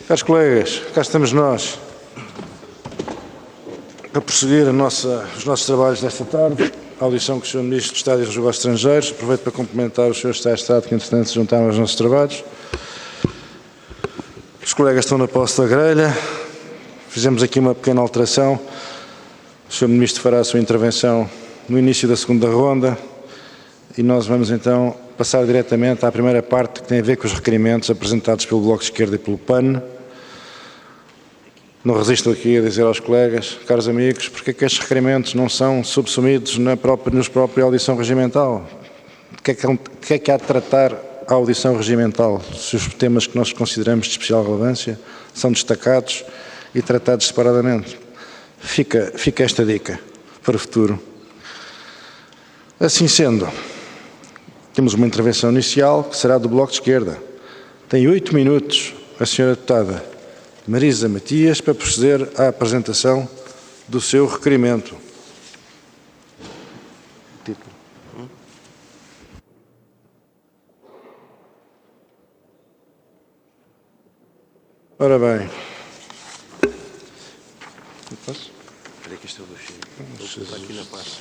Caros colegas, cá estamos nós a prosseguir os nossos trabalhos desta tarde, a audição que o Sr. Ministro de Estado e dos Negócios Estrangeiros. Aproveito para cumprimentar os Srs. Secretários de Estado que, entretanto, se juntaram aos nossos trabalhos. Os colegas estão na posse da grelha. Fizemos aqui uma pequena alteração. O Sr. Ministro fará a sua intervenção no início da segunda ronda e nós vamos então passar diretamente à primeira parte, que tem a ver com os requerimentos apresentados pelo Bloco de Esquerda e pelo PAN. Não resisto aqui a dizer aos colegas, caros amigos, porque é que estes requerimentos não são subsumidos nos própria audição regimental? O que é que há de tratar a audição regimental? Se os temas que nós consideramos de especial relevância são destacados e tratados separadamente. Fica esta dica para o futuro. Assim sendo, temos uma intervenção inicial que será do Bloco de Esquerda. Tem 8 minutos a senhora deputada Marisa Matias para proceder à apresentação do seu requerimento. Ora bem. Posso? Espera que isto é o doxinho. Vou botar aqui na pasta.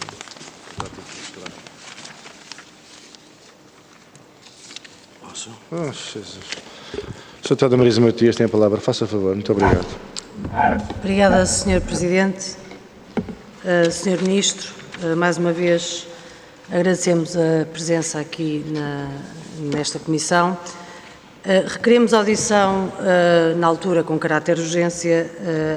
Posso? Oh, Jesus. Sra. Deputada Marisa Matias tem a palavra. Faça favor. Muito obrigado. Obrigada, Sr. Presidente. Sr. Ministro, mais uma vez agradecemos a presença aqui nesta comissão. Requeremos audição, na altura, com caráter de urgência,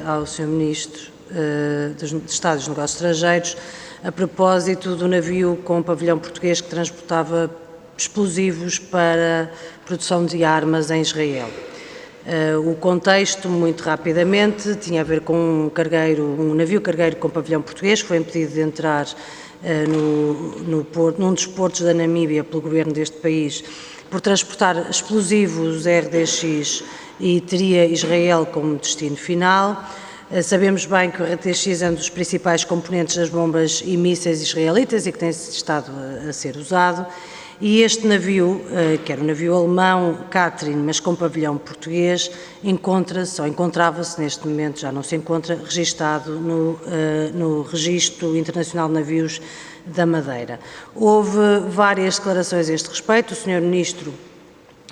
ao Sr. Ministro de Estado e dos Negócios Estrangeiros, a propósito do navio com pavilhão português que transportava explosivos para produção de armas em Israel. O contexto, muito rapidamente, tinha a ver com um navio cargueiro com pavilhão português, que foi impedido de entrar num dos portos da Namíbia pelo governo deste país, por transportar explosivos RDX e teria Israel como destino final. Sabemos bem que o RDX é um dos principais componentes das bombas e mísseis israelitas e que tem estado a ser usado. E este navio, que era um navio alemão, Katrin, mas com pavilhão português, encontrava-se neste momento, já não se encontra, registado no Registro Internacional de Navios da Madeira. Houve várias declarações a este respeito, o Sr. Ministro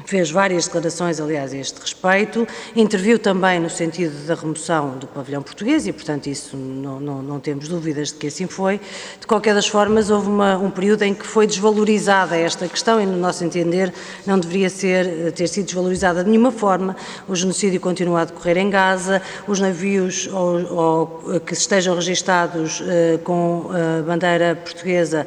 fez várias declarações, aliás, a este respeito, interviu também no sentido da remoção do pavilhão português e, portanto, isso não temos dúvidas de que assim foi. De qualquer das formas, houve um período em que foi desvalorizada esta questão e, no nosso entender, não deveria ter sido desvalorizada de nenhuma forma. O genocídio continua a decorrer em Gaza, os navios que estejam registados com a bandeira portuguesa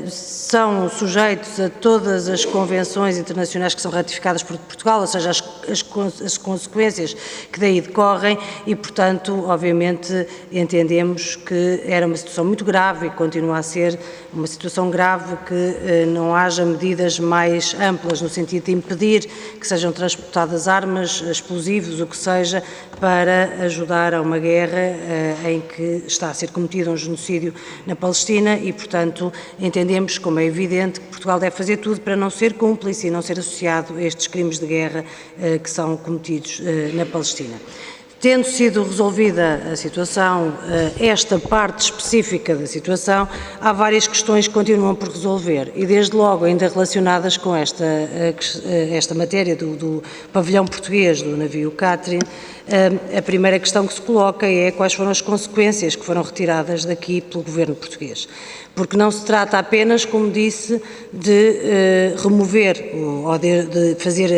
são sujeitos a todas as convenções internacionais que são ratificadas por Portugal, ou seja, as consequências que daí decorrem e, portanto, obviamente, entendemos que era uma situação muito grave e continua a ser uma situação grave que não haja medidas mais amplas no sentido de impedir que sejam transportadas armas, explosivos, o que seja, para ajudar a uma guerra em que está a ser cometido um genocídio na Palestina e, portanto, entendemos, como é evidente, que Portugal deve fazer tudo para não ser cúmplice e não ser associado a estes crimes de guerra que são cometidos na Palestina. Tendo sido resolvida a situação, esta parte específica da situação, há várias questões que continuam por resolver e, desde logo, ainda relacionadas com esta matéria do pavilhão português do navio Katrin. A primeira questão que se coloca é quais foram as consequências que foram retiradas daqui pelo governo português. Porque não se trata apenas, como disse, de remover ou de fazer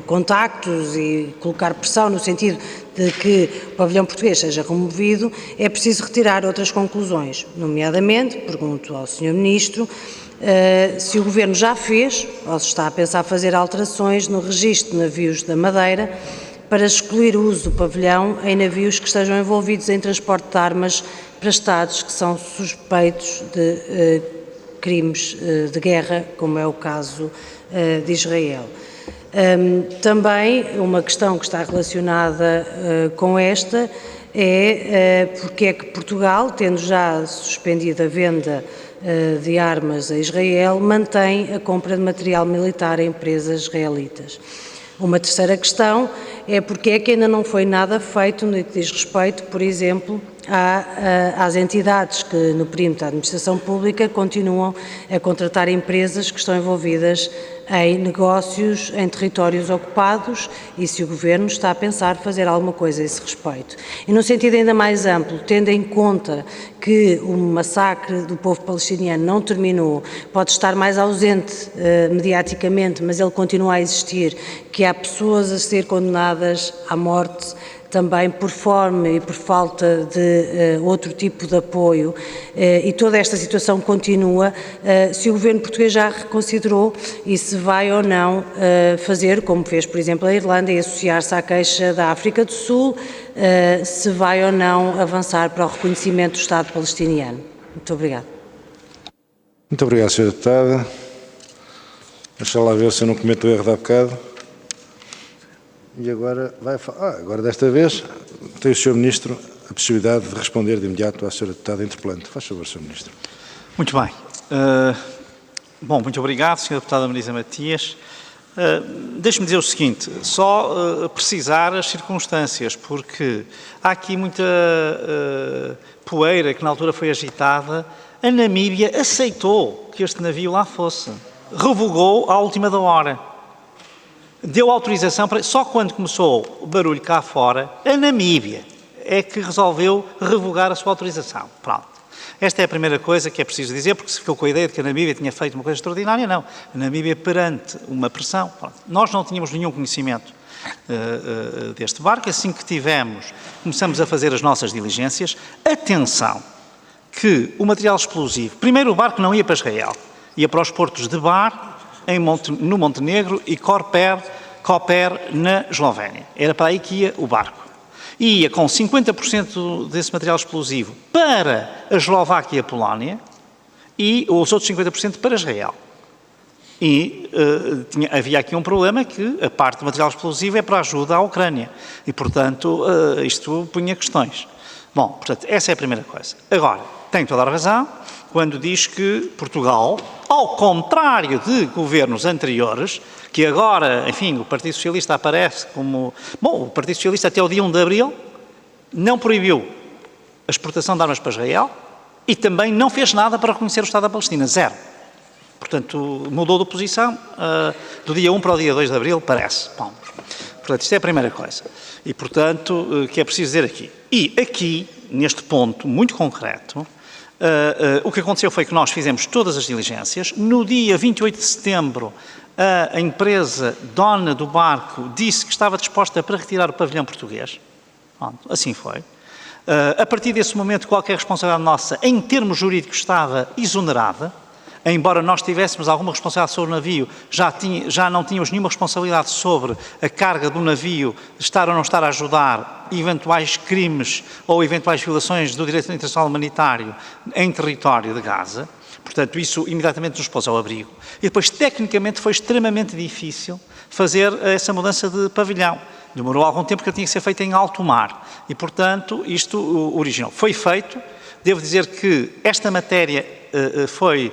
contactos e colocar pressão no sentido de que o pavilhão português seja removido, é preciso retirar outras conclusões, nomeadamente, pergunto ao Sr. Ministro, se o Governo já fez, ou se está a pensar fazer alterações no registro de navios da Madeira para excluir o uso do pavilhão em navios que estejam envolvidos em transporte de armas para Estados que são suspeitos de crimes de guerra, como é o caso de Israel. Também uma questão que está relacionada com esta é porque é que Portugal, tendo já suspendido a venda de armas a Israel, mantém a compra de material militar a empresas israelitas. Uma terceira questão é porque é que ainda não foi nada feito no que diz respeito, por exemplo, às entidades que no perímetro da administração pública continuam a contratar empresas que estão envolvidas em negócios em territórios ocupados e se o Governo está a pensar fazer alguma coisa a esse respeito. E num sentido ainda mais amplo, tendo em conta que o massacre do povo palestiniano não terminou, pode estar mais ausente mediaticamente, mas ele continua a existir, que há pessoas a ser condenadas à morte também por fome e por falta de outro tipo de apoio, e toda esta situação continua, se o Governo português já reconsiderou e se vai ou não fazer, como fez, por exemplo, a Irlanda, e associar-se à queixa da África do Sul, se vai ou não avançar para o reconhecimento do Estado palestiniano. Muito obrigada. Muito obrigado, Sra. Deputada. Deixa lá ver se eu não cometo o erro de há bocado. E agora vai falar. Agora, desta vez, tem o Sr. Ministro a possibilidade de responder de imediato à Sra. Deputada interpelante. Faz favor, Sr. Ministro. Muito bem. Bom, muito obrigado, Sra. Deputada Marisa Matias. Deixe-me dizer o seguinte, só precisar as circunstâncias, porque há aqui muita poeira que na altura foi agitada. A Namíbia aceitou que este navio lá fosse, revogou à última da hora. Deu autorização para... Só quando começou o barulho cá fora, a Namíbia é que resolveu revogar a sua autorização. Pronto. Esta é a primeira coisa que é preciso dizer, porque se ficou com a ideia de que a Namíbia tinha feito uma coisa extraordinária, não. A Namíbia, perante uma pressão... Pronto. Nós não tínhamos nenhum conhecimento deste barco. Assim que tivemos, começamos a fazer as nossas diligências. Atenção, que o material explosivo... Primeiro, o barco não ia para Israel. Ia para os portos de Bar, no Montenegro, e Koper na Eslovénia. Era para aí que ia o barco. E ia com 50% desse material explosivo para a Eslováquia e a Polónia e os outros 50% para Israel. E havia aqui um problema, que a parte do material explosivo é para ajuda à Ucrânia. E, portanto, isto punha questões. Bom, portanto, essa é a primeira coisa. Agora, tem toda a razão quando diz que Portugal, ao contrário de governos anteriores, que agora, enfim, o Partido Socialista aparece como... Bom, o Partido Socialista até o dia 1 de Abril não proibiu a exportação de armas para Israel e também não fez nada para reconhecer o Estado da Palestina, zero. Portanto, mudou de posição do dia 1 para o dia 2 de Abril, parece. Bom, portanto, isto é a primeira coisa. E, portanto, que é preciso dizer aqui. E aqui, neste ponto muito concreto, o que aconteceu foi que nós fizemos todas as diligências. No dia 28 de setembro, a empresa dona do barco disse que estava disposta para retirar o pavilhão português. Pronto, assim foi. A partir desse momento, qualquer responsabilidade nossa, em termos jurídicos, estava exonerada. Embora nós tivéssemos alguma responsabilidade sobre o navio, já não tínhamos nenhuma responsabilidade sobre a carga do navio, estar ou não estar a ajudar eventuais crimes ou eventuais violações do direito internacional humanitário em território de Gaza. Portanto, isso imediatamente nos pôs ao abrigo. E depois, tecnicamente, foi extremamente difícil fazer essa mudança de pavilhão. Demorou algum tempo, porque tinha que ser feita em alto mar. E, portanto, isto originou. Foi feito. Devo dizer que esta matéria foi...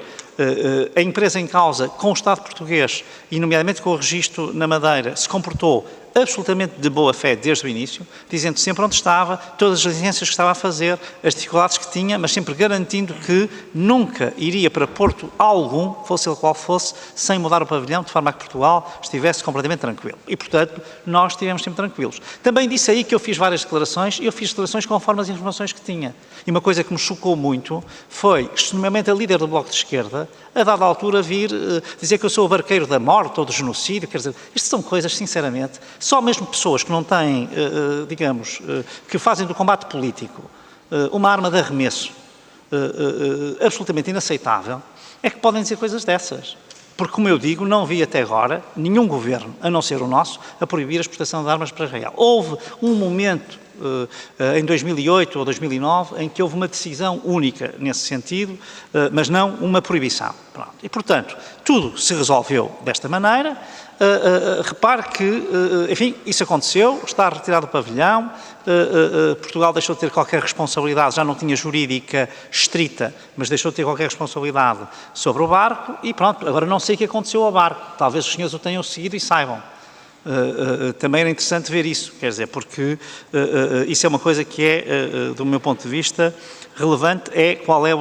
a empresa em causa, com o Estado português, e nomeadamente com o registro na Madeira, se comportou absolutamente de boa fé desde o início, dizendo sempre onde estava, todas as diligências que estava a fazer, as dificuldades que tinha, mas sempre garantindo que nunca iria para porto algum, fosse ele qual fosse, sem mudar o pavilhão, de forma a que Portugal estivesse completamente tranquilo. E, portanto, nós estivemos sempre tranquilos. Também disse aí que eu fiz várias declarações, e eu fiz declarações conforme as informações que tinha. E uma coisa que me chocou muito foi, nomeadamente a líder do Bloco de Esquerda, a dada altura vir dizer que eu sou o barqueiro da morte ou do genocídio. Quer dizer, isto são coisas, sinceramente, só mesmo pessoas que não têm, digamos, que fazem do combate político uma arma de arremesso absolutamente inaceitável, é que podem dizer coisas dessas. Porque, como eu digo, não vi até agora nenhum governo, a não ser o nosso, a proibir a exportação de armas para Israel. Houve um momento, em 2008 ou 2009, em que houve uma decisão única nesse sentido, mas não uma proibição. Pronto. E, portanto, tudo se resolveu desta maneira. Repare que, enfim, isso aconteceu, está retirado o pavilhão, Portugal deixou de ter qualquer responsabilidade, já não tinha jurídica estrita, mas deixou de ter qualquer responsabilidade sobre o barco e pronto, agora não sei o que aconteceu ao barco, talvez os senhores o tenham seguido e saibam. Também era interessante ver isso, quer dizer, porque isso é uma coisa que é, do meu ponto de vista, relevante, é qual é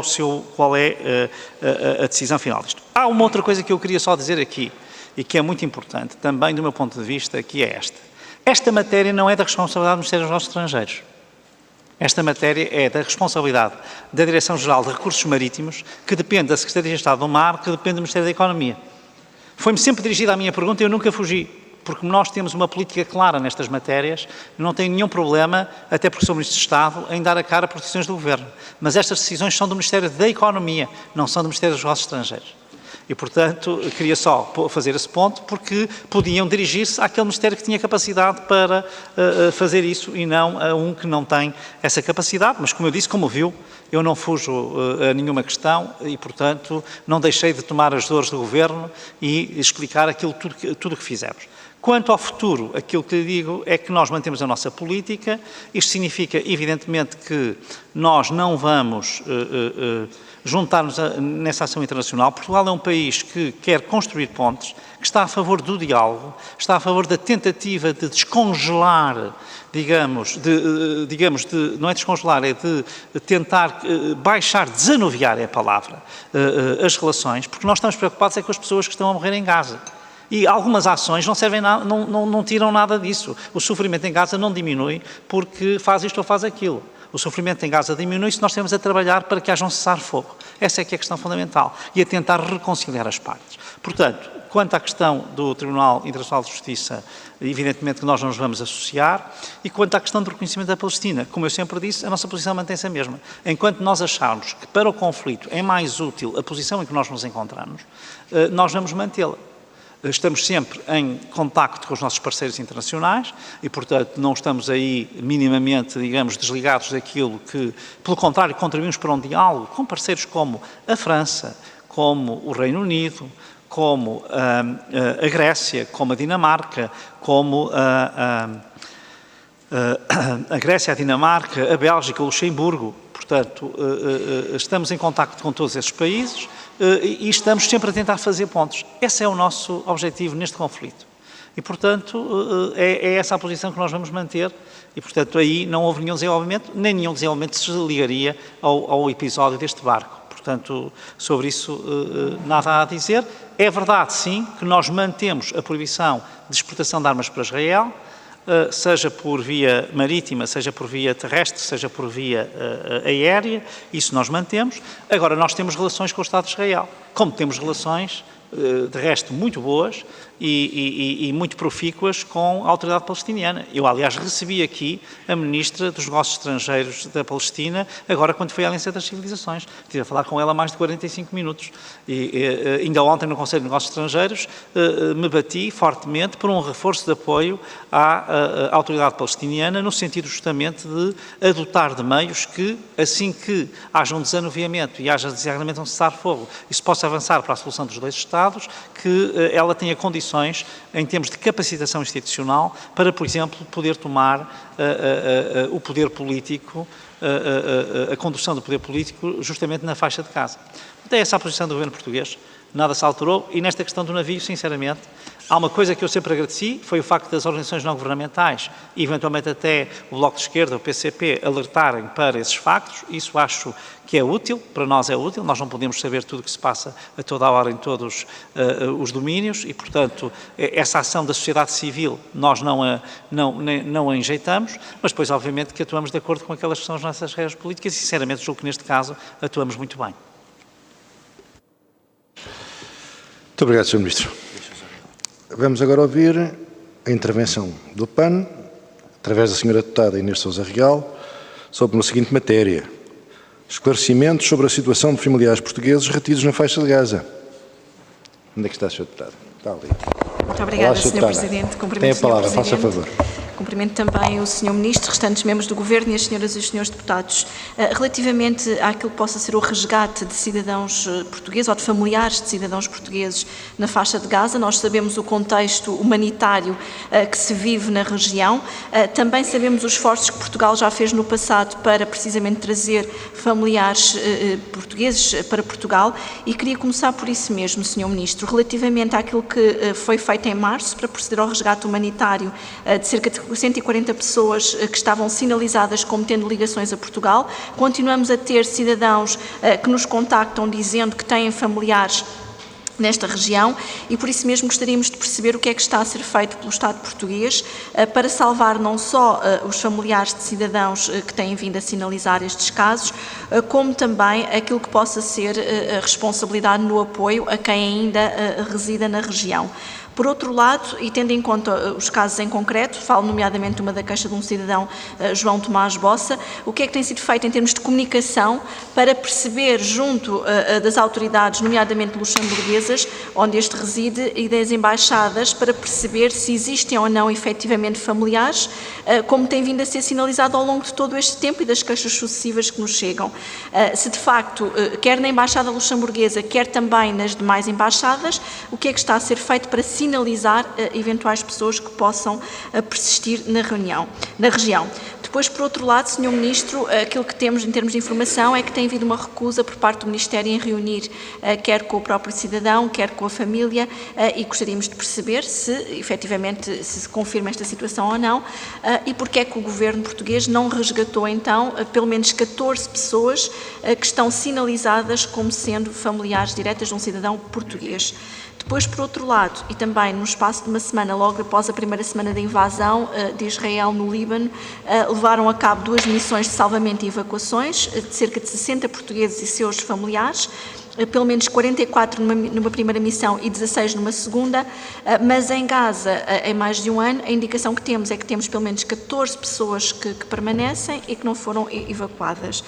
a decisão final disto. Há uma outra coisa que eu queria só dizer aqui, e que é muito importante, também do meu ponto de vista, que é esta. Esta matéria não é da responsabilidade do Ministério dos Negócios Estrangeiros. Esta matéria é da responsabilidade da Direção-Geral de Recursos Marítimos, que depende da Secretaria de Estado do Mar, que depende do Ministério da Economia. Foi-me sempre dirigida a minha pergunta e eu nunca fugi, porque nós temos uma política clara nestas matérias, não tenho nenhum problema, até porque sou Ministro de Estado, em dar a cara por decisões do Governo. Mas estas decisões são do Ministério da Economia, não são do Ministério dos Negócios Estrangeiros. E, portanto, queria só fazer esse ponto, porque podiam dirigir-se àquele Ministério que tinha capacidade para fazer isso e não a um que não tem essa capacidade. Mas, como eu disse, como viu, eu não fujo a nenhuma questão e, portanto, não deixei de tomar as dores do Governo e explicar aquilo tudo o que fizemos. Quanto ao futuro, aquilo que lhe digo é que nós mantemos a nossa política. Isto significa, evidentemente, que nós não vamos juntar-nos nessa ação internacional. Portugal é um país que quer construir pontes, que está a favor do diálogo, está a favor da tentativa de descongelar, não é descongelar, é de tentar baixar, desanuviar é a palavra, as relações, porque nós estamos preocupados é com as pessoas que estão a morrer em Gaza. E algumas ações não servem nada, não tiram nada disso. O sofrimento em Gaza não diminui porque faz isto ou faz aquilo. O sofrimento em Gaza diminui se nós temos a trabalhar para que haja um cessar-fogo. Essa é que é a questão fundamental. E a tentar reconciliar as partes. Portanto, quanto à questão do Tribunal Internacional de Justiça, evidentemente que nós não nos vamos associar. E quanto à questão do reconhecimento da Palestina, como eu sempre disse, a nossa posição mantém-se a mesma. Enquanto nós acharmos que para o conflito é mais útil a posição em que nós nos encontramos, nós vamos mantê-la. Estamos sempre em contacto com os nossos parceiros internacionais e, portanto, não estamos aí minimamente, digamos, desligados daquilo que, pelo contrário, contribuímos para um diálogo com parceiros como a França, como o Reino Unido, como a Grécia, como a Dinamarca, como a Grécia, a Dinamarca, a Bélgica, o Luxemburgo. Portanto, estamos em contacto com todos esses países e estamos sempre a tentar fazer pontos. Esse é o nosso objetivo neste conflito. E, portanto, é essa a posição que nós vamos manter e, portanto, aí não houve nenhum desenvolvimento, nem nenhum desenvolvimento se ligaria ao episódio deste barco. Portanto, sobre isso, nada a dizer. É verdade, sim, que nós mantemos a proibição de exportação de armas para Israel, seja por via marítima, seja por via terrestre, seja por via aérea, isso nós mantemos. Agora, nós temos relações com o Estado de Israel, como temos relações, de resto, muito boas e muito profícuas com a autoridade palestiniana. Eu, aliás, recebi aqui a Ministra dos Negócios Estrangeiros da Palestina, agora quando foi à Aliança das Civilizações. Estive a falar com ela mais de 45 minutos. E ainda ontem, no Conselho de Negócios Estrangeiros, me bati fortemente por um reforço de apoio à autoridade palestiniana, no sentido justamente de adotar de meios que, assim que haja um desanuviamento e haja designadamente um cessar-fogo, e se possa avançar para a solução dos dois Estados, que ela tenha condições, em termos de capacitação institucional, para, por exemplo, poder tomar o poder político, a condução do poder político, justamente na faixa de Gaza. Até essa a posição do governo português, nada se alterou, e nesta questão do navio, sinceramente, há uma coisa que eu sempre agradeci, foi o facto das organizações não governamentais, e eventualmente até o Bloco de Esquerda, o PCP, alertarem para esses factos. Isso acho que é útil, para nós é útil, nós não podemos saber tudo o que se passa a toda a hora em todos os domínios e, portanto, essa ação da sociedade civil nós não a enjeitamos, mas depois, obviamente, que atuamos de acordo com aquelas que são as nossas regras políticas e, sinceramente, julgo que neste caso atuamos muito bem. Muito obrigado, Sr. Ministro. Vamos agora ouvir a intervenção do PAN, através da Sra. Deputada Inês Sousa Real, sobre uma seguinte matéria: esclarecimentos sobre a situação de familiares portugueses retidos na faixa de Gaza. Onde é que está, Sr. Deputado? Está ali. Muito obrigada, Olá, Sr. Presidente. Tem a palavra, faça favor. cumprimento também o Sr. Ministro, restantes membros do Governo e as senhoras e os senhores deputados. Relativamente àquilo que possa ser o resgate de cidadãos portugueses ou de familiares de cidadãos portugueses na faixa de Gaza, nós sabemos o contexto humanitário que se vive na região, também sabemos os esforços que Portugal já fez no passado para precisamente trazer familiares portugueses para Portugal, e queria começar por isso mesmo, Sr. Ministro, relativamente àquilo que foi feito em março para proceder ao resgate humanitário de cerca de 140 pessoas que estavam sinalizadas como tendo ligações a Portugal. Continuamos a ter cidadãos que nos contactam dizendo que têm familiares nesta região, e por isso mesmo gostaríamos de perceber o que é que está a ser feito pelo Estado português para salvar não só os familiares de cidadãos que têm vindo a sinalizar estes casos, como também aquilo que possa ser a responsabilidade no apoio a quem ainda resida na região. Por outro lado, e tendo em conta os casos em concreto, falo nomeadamente uma da queixa de um cidadão, João Tomás Bossa, o que é que tem sido feito em termos de comunicação para perceber junto das autoridades, nomeadamente luxemburguesas, onde este reside, e das embaixadas, para perceber se existem ou não efetivamente familiares, como tem vindo a ser sinalizado ao longo de todo este tempo e das queixas sucessivas que nos chegam. Se de facto, quer na embaixada luxemburguesa, quer também nas demais embaixadas, o que é que está a ser feito para sinalizar eventuais pessoas que possam persistir na região. Depois, por outro lado, Sr. Ministro, aquilo que temos em termos de informação é que tem havido uma recusa por parte do Ministério em reunir quer com o próprio cidadão, quer com a família, e gostaríamos de perceber se efetivamente se confirma esta situação ou não, e porque é que o Governo português não resgatou então pelo menos 14 pessoas que estão sinalizadas como sendo familiares diretas de um cidadão português. Depois, por outro lado, e também no espaço de uma semana, logo após a primeira semana da invasão de Israel no Líbano, levaram a cabo 2 missões de salvamento e evacuações de cerca de 60 portugueses e seus familiares, pelo menos 44 numa primeira missão e 16 numa segunda, mas em Gaza, em mais de um ano, a indicação que temos é que temos pelo menos 14 pessoas que permanecem e que não foram evacuadas.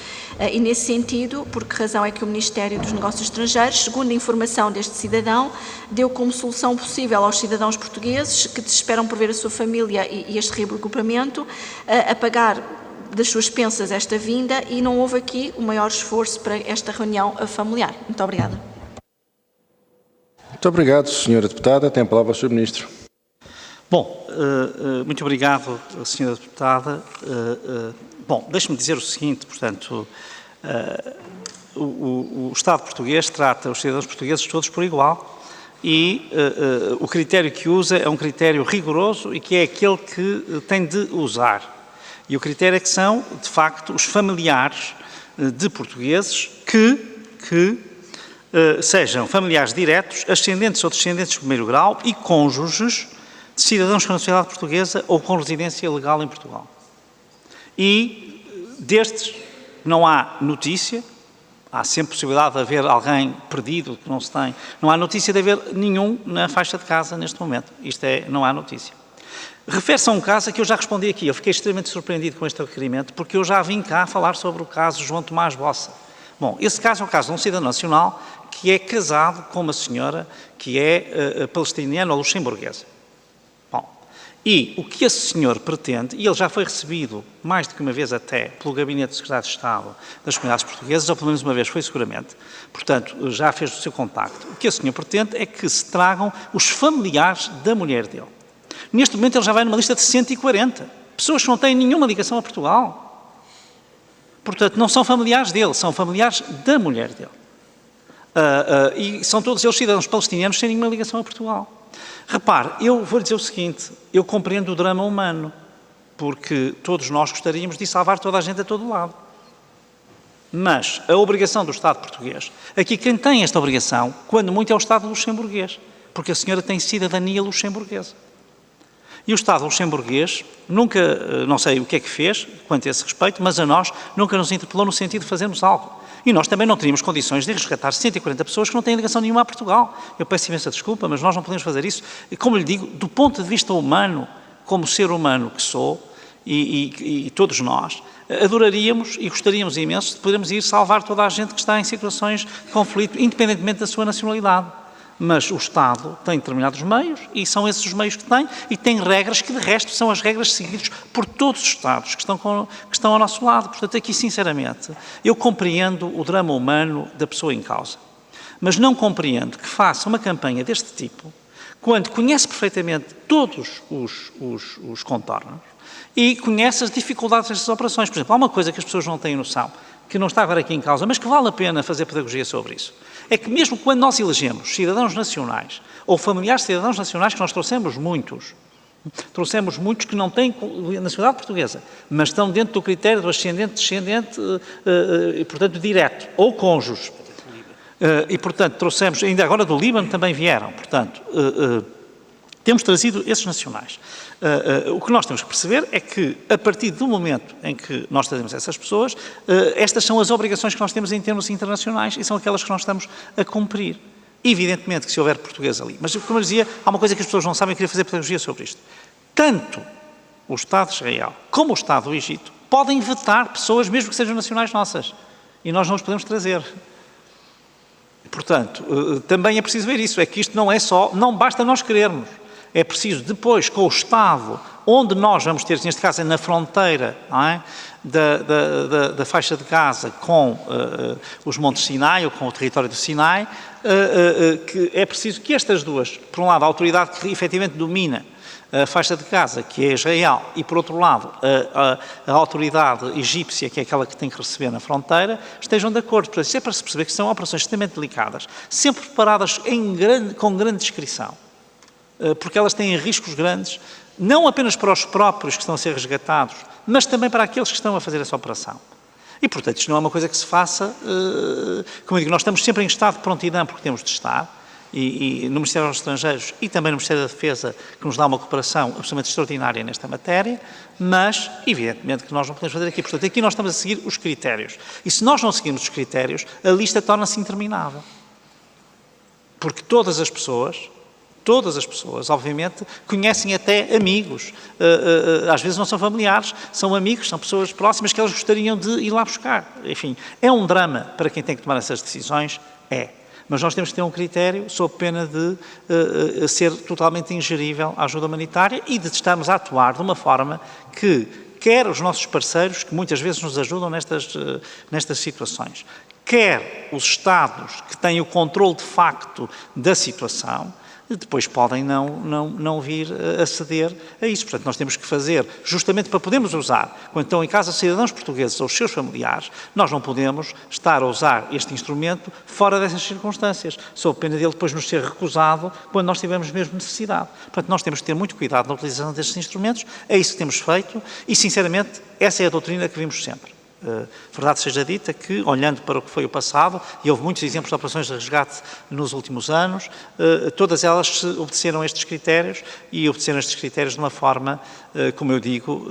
E nesse sentido, por que razão é que o Ministério dos Negócios Estrangeiros, segundo a informação deste cidadão, deu como solução possível aos cidadãos portugueses que desesperam por ver a sua família e este reagrupamento a pagar das suas pensas esta vinda, e não houve aqui o maior esforço para esta reunião familiar. Muito obrigada. Muito obrigado, Sra. Deputada. Tem a palavra o Sr. Ministro. Bom, muito obrigado, Sra. Deputada. Bom, deixe-me dizer o seguinte, portanto, o Estado português trata os cidadãos portugueses todos por igual, e o critério que usa é um critério rigoroso e que é aquele que tem de usar. E o critério é que são, de facto, os familiares de portugueses que sejam familiares diretos, ascendentes ou descendentes de primeiro grau e cônjuges de cidadãos com nacionalidade portuguesa ou com residência legal em Portugal. E destes não há notícia, há sempre possibilidade de haver alguém perdido que não se tem, não há notícia de haver nenhum na faixa de casa neste momento. Isto é, não há notícia. Refere-se a um caso a que eu já respondi aqui. Eu fiquei extremamente surpreendido com este requerimento, porque eu já vim cá falar sobre o caso João Tomás Bossa. Bom, esse caso é o caso de um cidadão nacional que é casado com uma senhora que é palestiniana ou luxemburguesa. Bom, e o que esse senhor pretende, e ele já foi recebido mais do que uma vez até pelo Gabinete do Secretário de Estado das Comunidades Portuguesas, ou pelo menos uma vez foi seguramente, portanto, já fez o seu contacto. O que esse senhor pretende é que se tragam os familiares da mulher dele. Neste momento ele já vai numa lista de 140. Pessoas que não têm nenhuma ligação a Portugal. Portanto, não são familiares dele, são familiares da mulher dele. E são todos eles cidadãos palestinianos sem nenhuma ligação a Portugal. Repare, eu vou dizer o seguinte, eu compreendo o drama humano, porque todos nós gostaríamos de salvar toda a gente a todo lado. Mas a obrigação do Estado português, aqui quem tem esta obrigação, quando muito, é o Estado luxemburguês, porque a senhora tem cidadania luxemburguesa. E o Estado luxemburguês nunca, não sei o que é que fez quanto a esse respeito, mas a nós nunca nos interpelou no sentido de fazermos algo. E nós também não teríamos condições de resgatar 140 pessoas que não têm ligação nenhuma a Portugal. Eu peço imensa desculpa, mas nós não podemos fazer isso. E como lhe digo, do ponto de vista humano, como ser humano que sou, e todos nós, adoraríamos e gostaríamos imenso de podermos ir salvar toda a gente que está em situações de conflito, independentemente da sua nacionalidade. Mas o Estado tem determinados meios e são esses os meios que tem e tem regras que, de resto, são as regras seguidas por todos os Estados que estão ao nosso lado. Portanto, aqui, sinceramente, eu compreendo o drama humano da pessoa em causa, mas não compreendo que faça uma campanha deste tipo quando conhece perfeitamente todos os contornos e conhece as dificuldades destas operações. Por exemplo, há uma coisa que as pessoas não têm noção, que não está agora aqui em causa, mas que vale a pena fazer pedagogia sobre isso. É que mesmo quando nós elegemos cidadãos nacionais, ou familiares de cidadãos nacionais, que nós trouxemos muitos que não têm nacionalidade portuguesa, mas estão dentro do critério do ascendente, descendente, e portanto direto, ou cônjuge. E portanto trouxemos, ainda agora do Líbano também vieram, portanto, temos trazido esses nacionais. O que nós temos que perceber é que, a partir do momento em que nós trazemos essas pessoas, estas são as obrigações que nós temos em termos internacionais e são aquelas que nós estamos a cumprir. Evidentemente que se houver português ali. Mas, como eu dizia, há uma coisa que as pessoas não sabem e queria fazer pedagogia sobre isto. Tanto o Estado de Israel como o Estado do Egito podem vetar pessoas, mesmo que sejam nacionais nossas. E nós não os podemos trazer. Portanto, também é preciso ver isso. É que isto não basta nós querermos. É preciso depois, com o Estado, onde nós vamos ter, neste caso é na fronteira, não é? da faixa de Gaza com os Montes Sinai, ou com o território do Sinai, que é preciso que estas duas, por um lado, a autoridade que efetivamente domina a faixa de Gaza, que é Israel, e por outro lado, a autoridade egípcia, que é aquela que tem que receber na fronteira, estejam de acordo. Portanto, isso é para se perceber que são operações extremamente delicadas, sempre preparadas com grande discrição, porque elas têm riscos grandes, não apenas para os próprios que estão a ser resgatados, mas também para aqueles que estão a fazer essa operação. E, portanto, isto não é uma coisa que se faça, como eu digo, nós estamos sempre em estado de prontidão, porque temos de estar, e no Ministério dos Estrangeiros e também no Ministério da Defesa, que nos dá uma cooperação absolutamente extraordinária nesta matéria, mas, evidentemente, que nós não podemos fazer aqui. Portanto, aqui nós estamos a seguir os critérios. E se nós não seguirmos os critérios, a lista torna-se interminável. Porque todas as pessoas, obviamente, conhecem até amigos, às vezes não são familiares, são amigos, são pessoas próximas que elas gostariam de ir lá buscar. Enfim, é um drama para quem tem que tomar essas decisões, mas nós temos que ter um critério sob pena de ser totalmente ingerível à ajuda humanitária e de estarmos a atuar de uma forma que quer os nossos parceiros, que muitas vezes nos ajudam nestas situações, quer os Estados que têm o controle de facto da situação, depois podem não vir a ceder a isso. Portanto, nós temos que fazer, justamente para podermos usar, quando estão em casa cidadãos portugueses ou os seus familiares, nós não podemos estar a usar este instrumento fora dessas circunstâncias, sob pena dele depois nos ser recusado quando nós tivermos mesmo necessidade. Portanto, nós temos que ter muito cuidado na utilização destes instrumentos, é isso que temos feito e, sinceramente, essa é a doutrina que vimos sempre. Verdade seja dita que, olhando para o que foi o passado, e houve muitos exemplos de operações de resgate nos últimos anos, todas elas obedeceram estes critérios e obedeceram estes critérios de uma forma, como eu digo,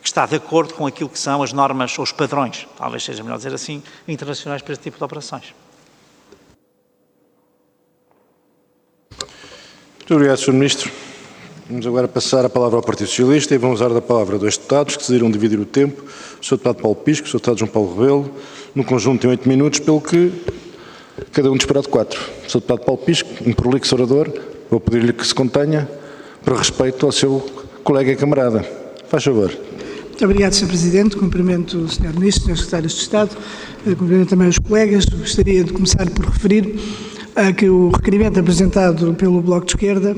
que está de acordo com aquilo que são as normas ou os padrões, talvez seja melhor dizer assim, internacionais para este tipo de operações. Muito obrigado, Sr. Ministro. Vamos agora passar a palavra ao Partido Socialista e vamos usar da palavra dois deputados que decidiram dividir o tempo, o Sr. Deputado Paulo Pisco e o Sr. Deputado João Paulo Rebelo, no conjunto em 8 minutos, pelo que cada um disparado 4. O Sr. Deputado Paulo Pisco, um prolixo orador, vou pedir-lhe que se contenha por respeito ao seu colega e camarada. Faz favor. Muito obrigado, Sr. Presidente. Cumprimento o Sr. Ministro, Sr. Secretários de Estado, cumprimento também os colegas. Gostaria de começar por referir que o requerimento apresentado pelo Bloco de Esquerda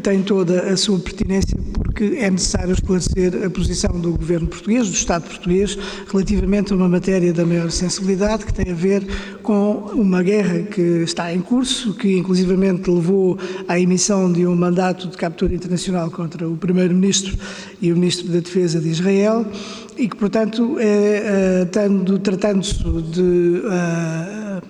tem toda a sua pertinência porque é necessário esclarecer a posição do Governo português, do Estado português, relativamente a uma matéria da maior sensibilidade que tem a ver com uma guerra que está em curso, que inclusivamente levou à emissão de um mandato de captura internacional contra o Primeiro-Ministro e o Ministro da Defesa de Israel e que, portanto, tratando-se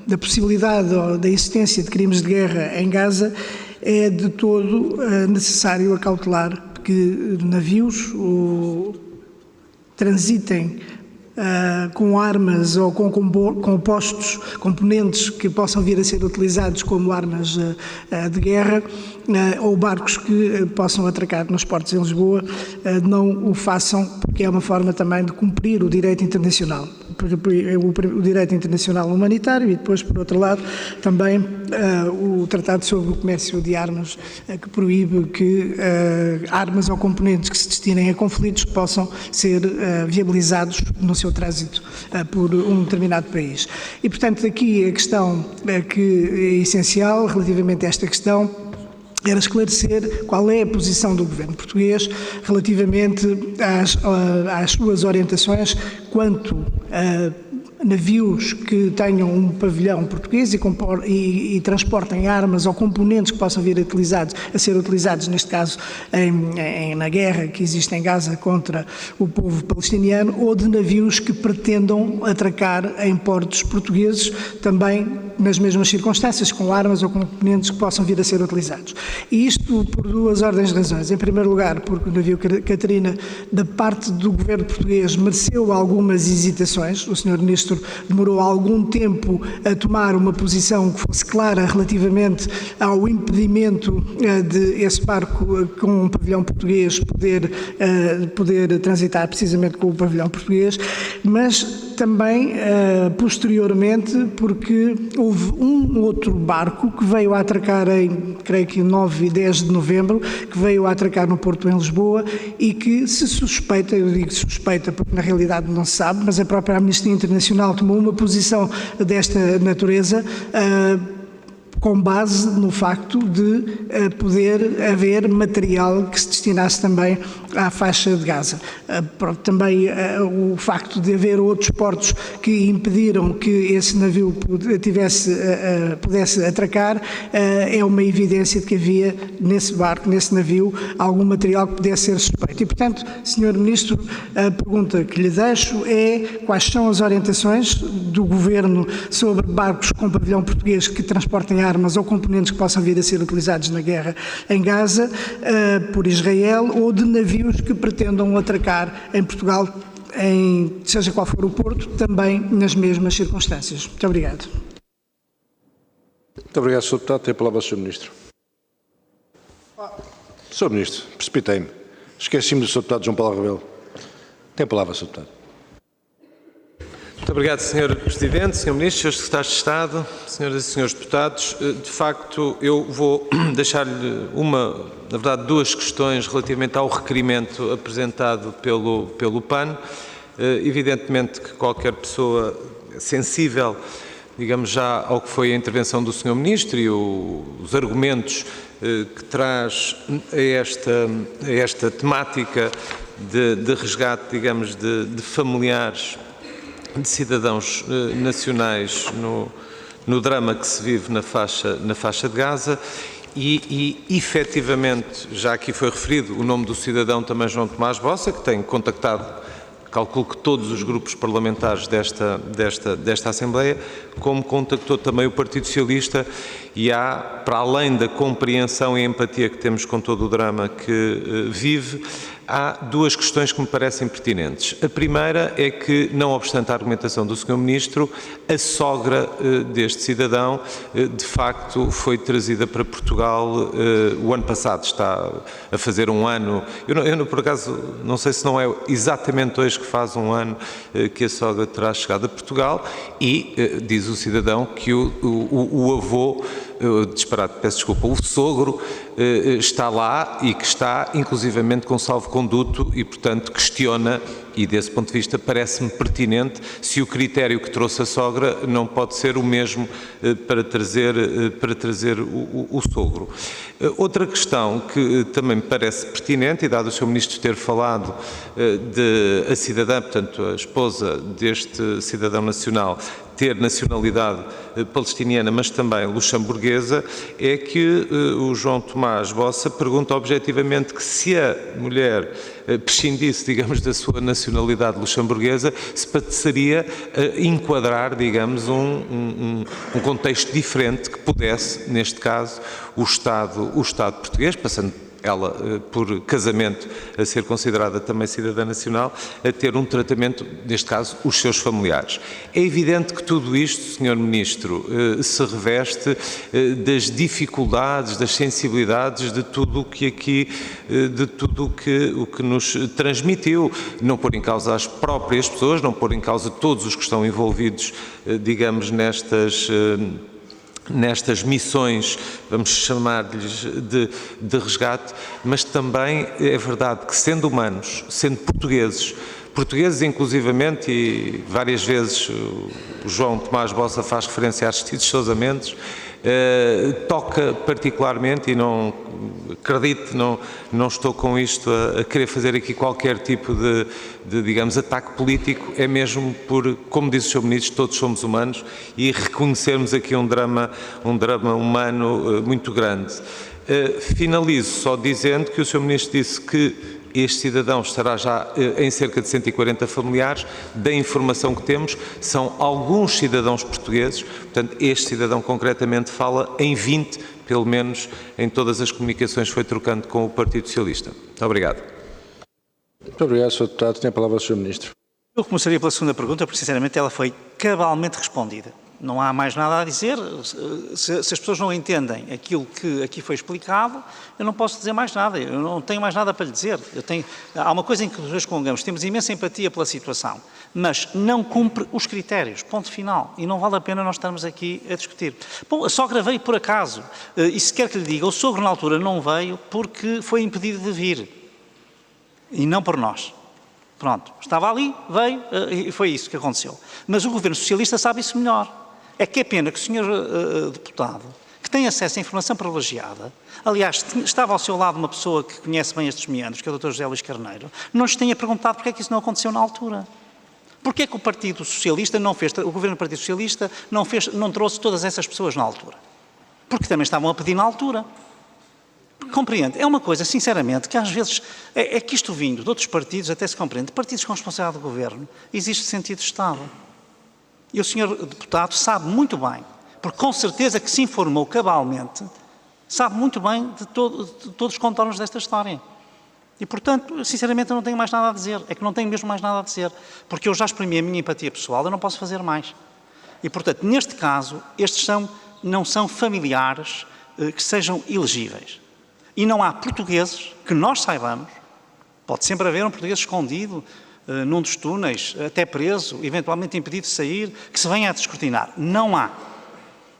da possibilidade ou da existência de crimes de guerra em Gaza, é de todo necessário acautelar que navios transitem com armas ou com componentes que possam vir a ser utilizados como armas de guerra ou barcos que possam atracar nos portos em Lisboa, não o façam, porque é uma forma também de cumprir o direito internacional. o direito internacional humanitário e depois, por outro lado, também o Tratado sobre o Comércio de Armas, que proíbe que armas ou componentes que se destinem a conflitos possam ser viabilizados no seu trânsito por um determinado país. E, portanto, aqui a questão que é essencial relativamente a esta questão era esclarecer qual é a posição do governo português relativamente às suas orientações quanto a navios que tenham um pavilhão português e transportem armas ou componentes que possam vir a ser utilizados, neste caso, na guerra que existe em Gaza contra o povo palestiniano, ou de navios que pretendam atracar em portos portugueses, também nas mesmas circunstâncias, com armas ou componentes que possam vir a ser utilizados. E isto por duas ordens de razões. Em primeiro lugar, porque o navio Catarina, da parte do governo português, mereceu algumas hesitações. O Sr. Ministro demorou algum tempo a tomar uma posição que fosse clara relativamente ao impedimento de esse barco com um pavilhão português poder transitar precisamente com o pavilhão português, mas também posteriormente porque houve um outro barco que veio a atracar em, creio que 9 e 10 de novembro, que veio a atracar no Porto em Lisboa e que se suspeita, eu digo suspeita porque na realidade não se sabe, mas a própria Amnistia Internacional tomou uma posição desta natureza com base no facto de poder haver material que se destinasse também à faixa de Gaza. Também o facto de haver outros portos que impediram que esse navio pudesse atracar é uma evidência de que havia nesse barco, nesse navio, algum material que pudesse ser suspeito. E, portanto, Sr. Ministro, a pergunta que lhe deixo é quais são as orientações do Governo sobre barcos com pavilhão português que transportem armas ou componentes que possam vir a ser utilizados na guerra em Gaza por Israel, ou de navios que pretendam atracar em Portugal, seja qual for o porto, também nas mesmas circunstâncias. Muito obrigado. Muito obrigado, Sr. Deputado. Tem a palavra o Sr. Ministro. Sr. Ministro, precipitei-me. Esqueci-me do Sr. Deputado João Paulo Rebelo. Tem a palavra, Sr. Deputado. Muito obrigado, Sr. Presidente, Sr. Ministro, Srs. Secretários de Estado, Senhoras e Senhores Deputados. De facto, eu vou deixar-lhe na verdade, duas questões relativamente ao requerimento apresentado pelo PAN. Evidentemente que qualquer pessoa sensível, digamos já ao que foi a intervenção do Sr. Ministro e os argumentos que traz a esta temática de resgate, digamos, de familiares de cidadãos nacionais no drama que se vive na faixa de Gaza e efetivamente, já aqui foi referido o nome do cidadão também João Tomás Bossa, que tem contactado, calculo que todos os grupos parlamentares desta Assembleia, como contactou também o Partido Socialista, e há, para além da compreensão e empatia que temos com todo o drama que vive, há duas questões que me parecem pertinentes. A primeira é que, não obstante a argumentação do Sr. Ministro, a sogra deste cidadão, de facto, foi trazida para Portugal o ano passado. Está a fazer um ano. Eu, por acaso, não sei se não é exatamente hoje que faz um ano que a sogra terá chegado a Portugal e diz o cidadão que o avô, disparate, peço desculpa, o sogro está lá e que está inclusivamente com salvo-conduto e, portanto, questiona, e desse ponto de vista parece-me pertinente, se o critério que trouxe a sogra não pode ser o mesmo para trazer o sogro. Outra questão que também me parece pertinente, e dado o Sr. Ministro ter falado de a cidadã, portanto a esposa deste cidadão nacional, ter nacionalidade palestiniana, mas também luxemburguesa, é que o João Tomás Bossa pergunta objetivamente que se a mulher prescindisse, digamos, da sua nacionalidade luxemburguesa, se passaria a enquadrar, digamos, um contexto diferente que pudesse, neste caso, o Estado português, passando ela, por casamento, a ser considerada também cidadã nacional, a ter um tratamento, neste caso, os seus familiares. É evidente que tudo isto, Sr. Ministro, se reveste das dificuldades, das sensibilidades de tudo o que aqui, de tudo o que nos transmitiu, não pôr em causa as próprias pessoas, não pôr em causa todos os que estão envolvidos, digamos, nestas missões, vamos chamar-lhes de resgate, mas também é verdade que, sendo humanos, sendo portugueses inclusivamente, e várias vezes o João Tomás Bossa faz referência a Aristides Sousa Mendes, toca particularmente, e não acredite, não estou com isto a querer fazer aqui qualquer tipo de, digamos, ataque político, é mesmo por, como disse o Sr. Ministro, todos somos humanos e reconhecermos aqui um drama humano muito grande. Finalizo só dizendo que o Sr. Ministro disse que este cidadão estará já em cerca de 140 familiares. Da informação que temos, são alguns cidadãos portugueses, portanto, este cidadão concretamente fala em 20, pelo menos em todas as comunicações que foi trocando com o Partido Socialista. Muito obrigado. Muito obrigado, Sr. Deputado. Tem a palavra o Sr. Ministro. Eu começaria pela segunda pergunta, porque sinceramente ela foi cabalmente respondida. Não há mais nada a dizer. Se as pessoas não entendem aquilo que aqui foi explicado, eu não posso dizer mais nada. Eu não tenho mais nada para lhe dizer. Há uma coisa em que nos congregamos, temos imensa empatia pela situação, mas não cumpre os critérios, ponto final. E não vale a pena nós estarmos aqui a discutir. Bom, a sogra veio por acaso. E se quer que lhe diga, o sogro na altura não veio porque foi impedido de vir. E não por nós. Pronto, estava ali, veio, e foi isso que aconteceu. Mas o Governo Socialista sabe isso melhor. É que é pena que o Sr. Deputado, que tem acesso à informação privilegiada, aliás, estava ao seu lado uma pessoa que conhece bem estes meandros, que é o Dr. José Luís Carneiro, não lhes tenha perguntado porque é que isso não aconteceu na altura. Porque é que o Partido Socialista não fez, o Governo do Partido Socialista não trouxe todas essas pessoas na altura? Porque também estavam a pedir na altura. Compreende? É uma coisa, sinceramente, que às vezes, é que isto vindo de outros partidos, até se compreende, de partidos com responsabilidade do Governo, existe sentido de Estado. E o Sr. Deputado sabe muito bem, porque com certeza que se informou cabalmente, sabe muito bem de todos os contornos desta história. E, portanto, sinceramente, eu não tenho mais nada a dizer. É que não tenho mesmo mais nada a dizer. Porque eu já exprimi a minha empatia pessoal, eu não posso fazer mais. E, portanto, neste caso, estes não são familiares que sejam elegíveis. E não há portugueses que nós saibamos, pode sempre haver um português escondido num dos túneis, até preso, eventualmente impedido de sair, que se venha a descortinar. Não há.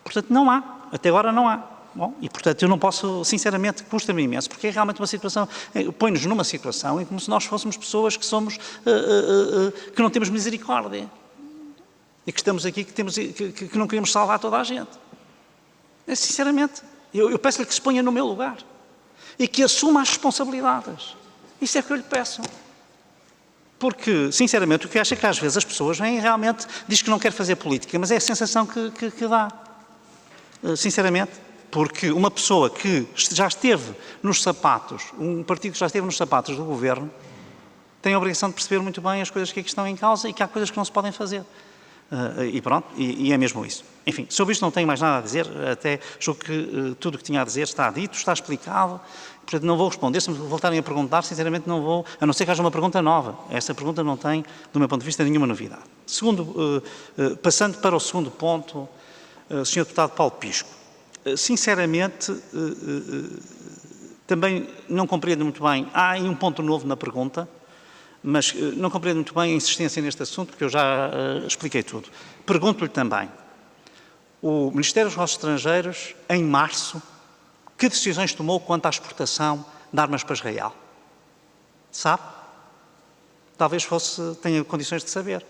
Portanto, não há. Até agora não há. Bom, e, portanto, eu não posso, sinceramente, custa-me imenso, porque é realmente uma situação, põe-nos numa situação em como se nós fôssemos pessoas que somos, que não temos misericórdia. E que estamos aqui, que não queremos salvar toda a gente. Sinceramente, eu peço-lhe que se ponha no meu lugar. E que assuma as responsabilidades. Isso é o que eu lhe peço. Porque, sinceramente, o que eu acho é que às vezes as pessoas vêm realmente, diz que não quer fazer política, mas é a sensação que dá. Sinceramente, porque uma pessoa que já esteve nos sapatos, um partido que já esteve nos sapatos do Governo, tem a obrigação de perceber muito bem as coisas que aqui estão em causa e que há coisas que não se podem fazer. E pronto, e é mesmo isso. Enfim, sobre isto não tenho mais nada a dizer, até julgo que tudo o que tinha a dizer está dito, está explicado, portanto não vou responder, se me voltarem a perguntar, sinceramente não vou, a não ser que haja uma pergunta nova. Essa pergunta não tem, do meu ponto de vista, nenhuma novidade. Passando para o segundo ponto, Sr. Deputado Paulo Pisco, sinceramente, também não compreendo muito bem, há aí um ponto novo na pergunta, mas não compreendo muito bem a insistência neste assunto, porque eu já expliquei tudo. Pergunto-lhe também, o Ministério dos Negócios Estrangeiros, em março, que decisões tomou quanto à exportação de armas para Israel? Sabe? Talvez tenha condições de saber.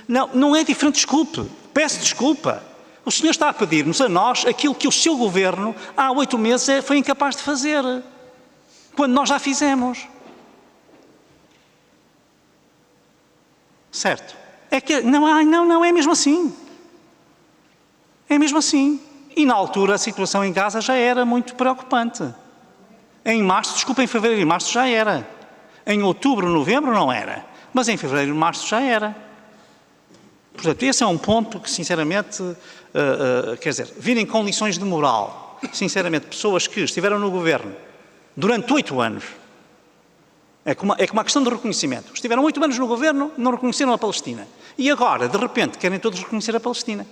Não é diferente, desculpe, peço desculpa. O senhor está a pedir-nos a nós aquilo que o seu governo, há 8 meses, foi incapaz de fazer, quando nós já fizemos. Certo? É que não é mesmo assim. É mesmo assim. E na altura a situação em Gaza já era muito preocupante. Em março, desculpa, em fevereiro e março já era. Em outubro, novembro não era. Mas em fevereiro e março já era. Portanto, esse é um ponto que, sinceramente, quer dizer, virem com lições de moral, sinceramente, pessoas que estiveram no governo durante 8 anos. É como uma questão de reconhecimento. Estiveram 8 anos no governo, não reconheceram a Palestina. E agora, de repente, querem todos reconhecer a Palestina.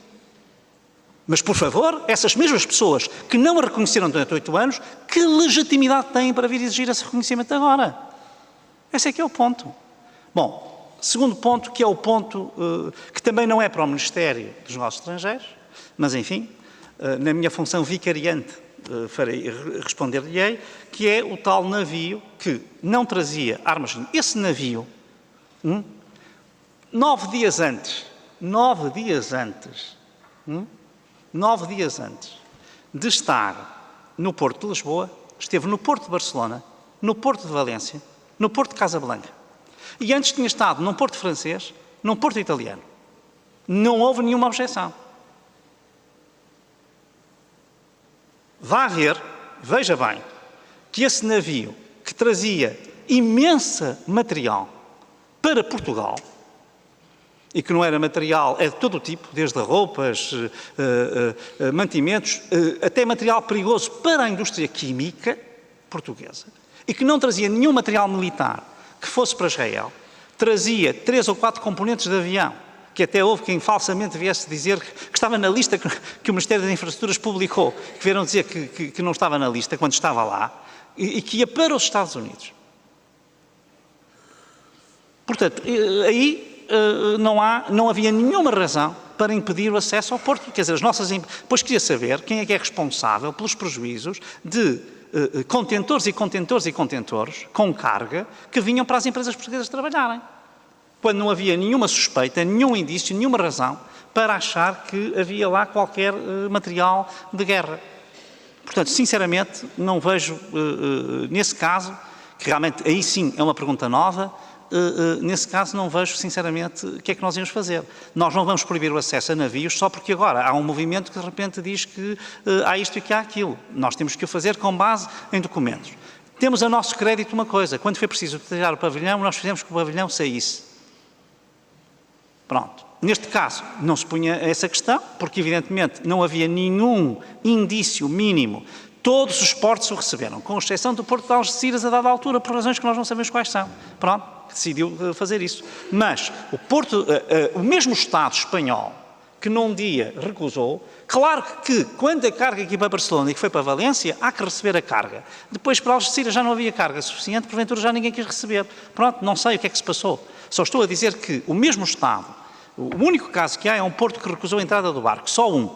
Mas, por favor, essas mesmas pessoas que não a reconheceram durante 8 anos, que legitimidade têm para vir exigir esse reconhecimento agora? Esse é que é o ponto. Bom, segundo ponto, que é o ponto que também não é para o Ministério dos Negócios Estrangeiros, mas, enfim, na minha função vicariante, responder-lhe-ei, que é o tal navio que não trazia armas. Esse navio, 9 dias antes de estar no Porto de Lisboa, esteve no Porto de Barcelona, no Porto de Valência, no Porto de Casablanca. E antes tinha estado num Porto francês, num Porto italiano. Não houve nenhuma objeção. Vá ver, veja bem, que esse navio que trazia imensa material para Portugal, e que não era material, é de todo o tipo, desde roupas, mantimentos, até material perigoso para a indústria química portuguesa, e que não trazia nenhum material militar que fosse para Israel, trazia 3 ou 4 componentes de avião, que até houve quem falsamente viesse dizer que estava na lista que o Ministério das Infraestruturas publicou, que vieram dizer que não estava na lista quando estava lá, e que ia para os Estados Unidos. Portanto, aí não havia nenhuma razão para impedir o acesso ao Porto. Quer dizer, depois queria saber quem é que é responsável pelos prejuízos de contentores e contentores e contentores com carga que vinham para as empresas portuguesas trabalharem, quando não havia nenhuma suspeita, nenhum indício, nenhuma razão para achar que havia lá qualquer material de guerra. Portanto, sinceramente, não vejo, nesse caso, que realmente aí sim é uma pergunta nova, nesse caso não vejo, sinceramente, o que é que nós íamos fazer. Nós não vamos proibir o acesso a navios só porque agora há um movimento que de repente diz que há isto e que há aquilo. Nós temos que o fazer com base em documentos. Temos a nosso crédito uma coisa, quando foi preciso tirar o pavilhão, nós fizemos que o pavilhão saísse. Pronto. Neste caso, não se punha essa questão, porque evidentemente não havia nenhum indício mínimo. Todos os portos o receberam, com exceção do Porto de Algeciras a dada altura, por razões que nós não sabemos quais são. Pronto, decidiu fazer isso. Mas o mesmo Estado espanhol, que num dia recusou, claro que quando a carga aqui para Barcelona e que foi para Valência, há que receber a carga. Depois para Algeciras já não havia carga suficiente, porventura já ninguém quis receber. Pronto, não sei o que é que se passou. Só estou a dizer que o mesmo Estado, o único caso que há é um porto que recusou a entrada do barco, só um.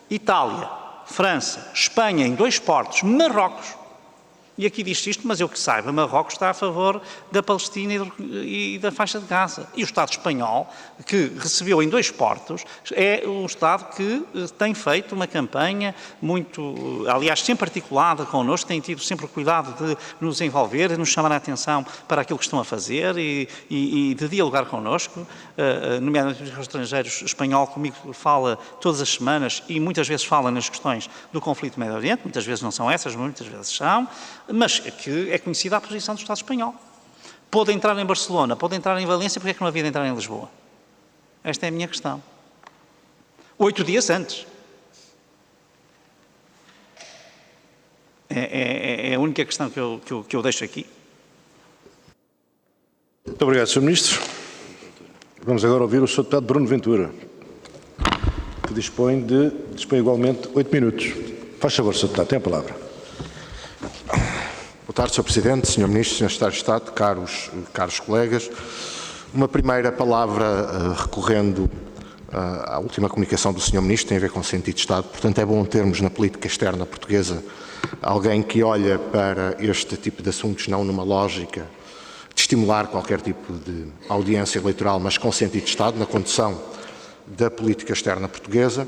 Itália, França, Espanha em 2 portos, Marrocos. E aqui diz isto, mas eu que saiba, Marrocos está a favor da Palestina e da faixa de Gaza. E o Estado espanhol, que recebeu em 2 portos, é o Estado que tem feito uma campanha muito, aliás, sempre articulada connosco, tem tido sempre o cuidado de nos envolver, de nos chamar a atenção para aquilo que estão a fazer e de dialogar connosco, nomeadamente os estrangeiros. Espanhol comigo fala todas as semanas e muitas vezes fala nas questões do conflito do Médio Oriente, muitas vezes não são essas, muitas vezes são, mas que é conhecida a posição do Estado espanhol. Pode entrar em Barcelona, pode entrar em Valência, porque é que não havia de entrar em Lisboa? Esta é a minha questão. 8 dias antes. É a única questão que eu deixo aqui. Muito obrigado, Sr. Ministro. Vamos agora ouvir o Sr. Deputado Bruno Ventura, que dispõe igualmente 8 minutos. Faz favor, Sr. Deputado, tem a palavra. Boa tarde, Sr. Presidente, Sr. Ministro, Sr. Secretário de Estado, caros colegas. Uma primeira palavra recorrendo à última comunicação do Sr. Ministro, tem a ver com o sentido de Estado. Portanto, é bom termos na política externa portuguesa alguém que olha para este tipo de assuntos não numa lógica de estimular qualquer tipo de audiência eleitoral, mas com sentido de Estado, na condução da política externa portuguesa,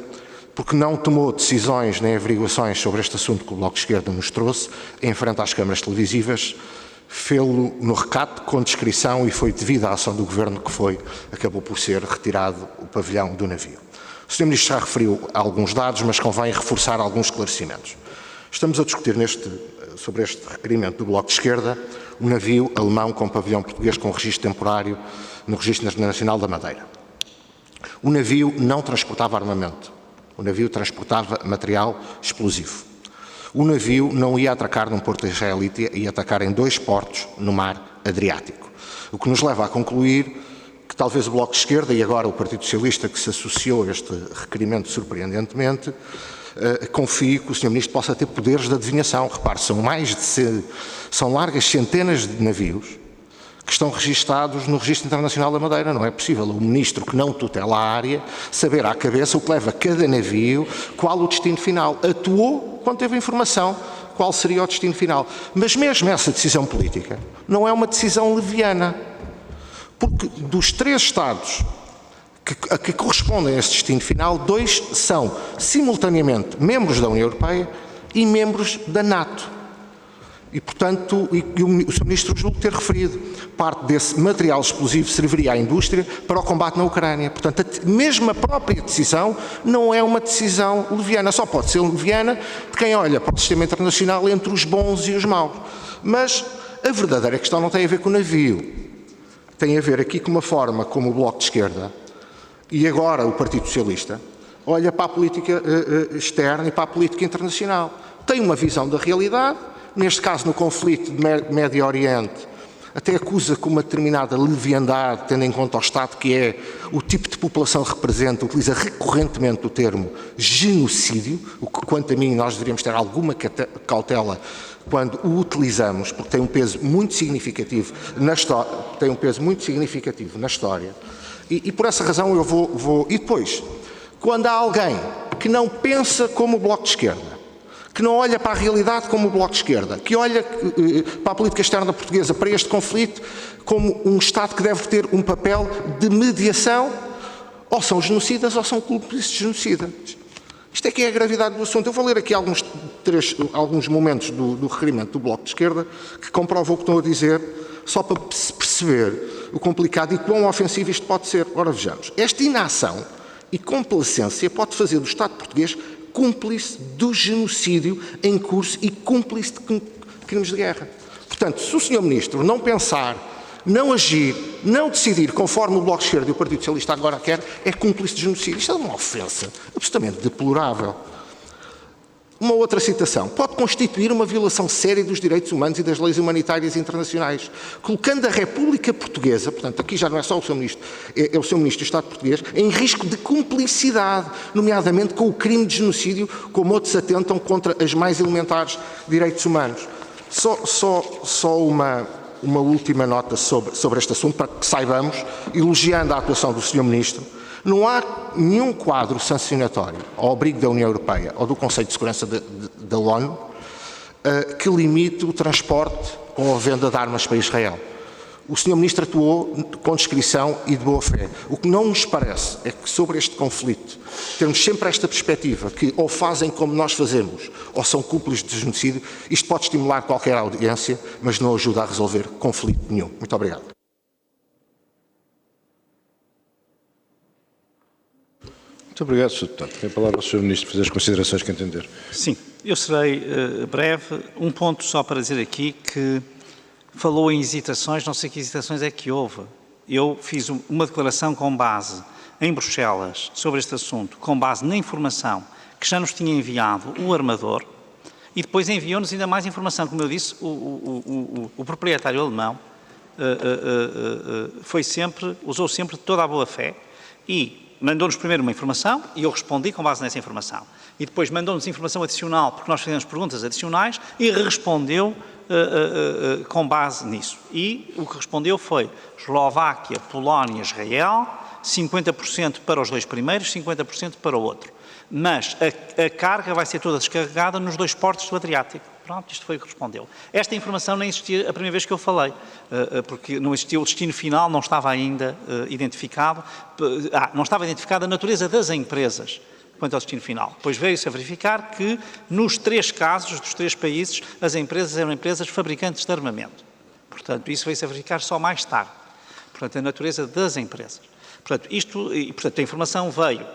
porque não tomou decisões nem averiguações sobre este assunto que o Bloco de Esquerda nos trouxe, em frente às câmaras televisivas, fê-lo no recato, com descrição, e foi devido à ação do Governo que acabou por ser retirado o pavilhão do navio. O Sr. Ministro já referiu alguns dados, mas convém reforçar alguns esclarecimentos. Estamos a discutir sobre este requerimento do Bloco de Esquerda um navio alemão com pavilhão português com registro temporário no Registro Nacional da Madeira. O navio não transportava armamento. O navio transportava material explosivo. o navio não ia atracar num porto israelita, ia atacar em 2 portos no mar Adriático. O que nos leva a concluir que talvez o Bloco de Esquerda e agora o Partido Socialista, que se associou a este requerimento surpreendentemente, confie que o Sr. Ministro possa ter poderes de adivinhação. Repare, são largas centenas de navios que estão registados no Registro Internacional da Madeira. Não é possível o Ministro, que não tutela a área, saber à cabeça o que leva cada navio, qual o destino final. Atuou quando teve informação qual seria o destino final. Mas mesmo essa decisão política não é uma decisão leviana, porque dos 3 Estados a que correspondem a esse destino final, 2 são simultaneamente membros da União Europeia e membros da NATO. E, portanto, o Sr. Ministro julgo ter referido, parte desse material explosivo serviria à indústria para o combate na Ucrânia. Portanto, mesmo a própria decisão não é uma decisão leviana. Só pode ser leviana de quem olha para o sistema internacional entre os bons e os maus. Mas a verdadeira questão não tem a ver com o navio. Tem a ver aqui com uma forma como o Bloco de Esquerda e agora o Partido Socialista olha para a política externa e para a política internacional. Tem uma visão da realidade. Neste caso, no conflito de Médio Oriente, até acusa com uma determinada leviandade, tendo em conta o Estado que é, o tipo de população que representa, utiliza recorrentemente o termo genocídio, o que, quanto a mim, nós deveríamos ter alguma cautela quando o utilizamos, porque tem um peso muito significativo na história. E por essa razão eu vou... E depois, quando há alguém que não pensa como o Bloco de Esquerda, que não olha para a realidade como o Bloco de Esquerda, que olha para a política externa portuguesa, para este conflito, como um Estado que deve ter um papel de mediação, ou são genocidas ou são cúmplices de genocida. Isto é que é a gravidade do assunto. Eu vou ler aqui alguns momentos do requerimento do Bloco de Esquerda que comprovam o que estão a dizer, só para perceber o complicado e quão ofensivo isto pode ser. Ora, vejamos. Esta inação e complacência pode fazer do Estado português cúmplice do genocídio em curso e cúmplice de crimes de guerra. Portanto, se o Sr. Ministro não pensar, não agir, não decidir conforme o Bloco de Esquerda e o Partido Socialista agora quer, é cúmplice de genocídio. Isto é uma ofensa absolutamente deplorável. Uma outra citação. Pode constituir uma violação séria dos direitos humanos e das leis humanitárias internacionais, colocando a República Portuguesa, portanto, aqui já não é só o Sr. Ministro, é o Sr. Ministro do Estado português, em risco de cumplicidade, nomeadamente com o crime de genocídio, como outros atentam contra as mais elementares direitos humanos. Só uma última nota sobre este assunto, para que saibamos, elogiando a atuação do Sr. Ministro. Não há nenhum quadro sancionatório ao abrigo da União Europeia ou do Conselho de Segurança da ONU que limite o transporte ou a venda de armas para Israel. O Sr. Ministro atuou com discrição e de boa fé. O que não nos parece é que sobre este conflito temos sempre esta perspectiva que ou fazem como nós fazemos ou são cúmplices de genocídio. Isto pode estimular qualquer audiência, mas não ajuda a resolver conflito nenhum. Muito obrigado. Muito obrigado, Sr. Deputado. Tem a palavra o Sr. Ministro para fazer as considerações que entender. Sim, eu serei breve. Um ponto só para dizer aqui que falou em hesitações, não sei que hesitações é que houve. Eu fiz uma declaração com base em Bruxelas sobre este assunto, com base na informação que já nos tinha enviado o armador e depois enviou-nos ainda mais informação. Como eu disse, o proprietário alemão usou sempre toda a boa fé e mandou-nos primeiro uma informação e eu respondi com base nessa informação. E depois mandou-nos informação adicional, porque nós fizemos perguntas adicionais, e respondeu com base nisso. E o que respondeu foi Eslováquia, Polónia, Israel, 50% para os 2 primeiros, 50% para o outro. Mas a carga vai ser toda descarregada nos 2 portos do Adriático. Pronto, isto foi o que respondeu. Esta informação nem existia a primeira vez que eu falei, porque não existia o destino final, não estava ainda identificado. Não estava identificada a natureza das empresas quanto ao destino final. Depois veio-se a verificar que, nos 3 casos dos 3 países, as empresas eram empresas fabricantes de armamento. Portanto, isso veio-se a verificar só mais tarde. Portanto, a natureza das empresas. Portanto, a informação veio,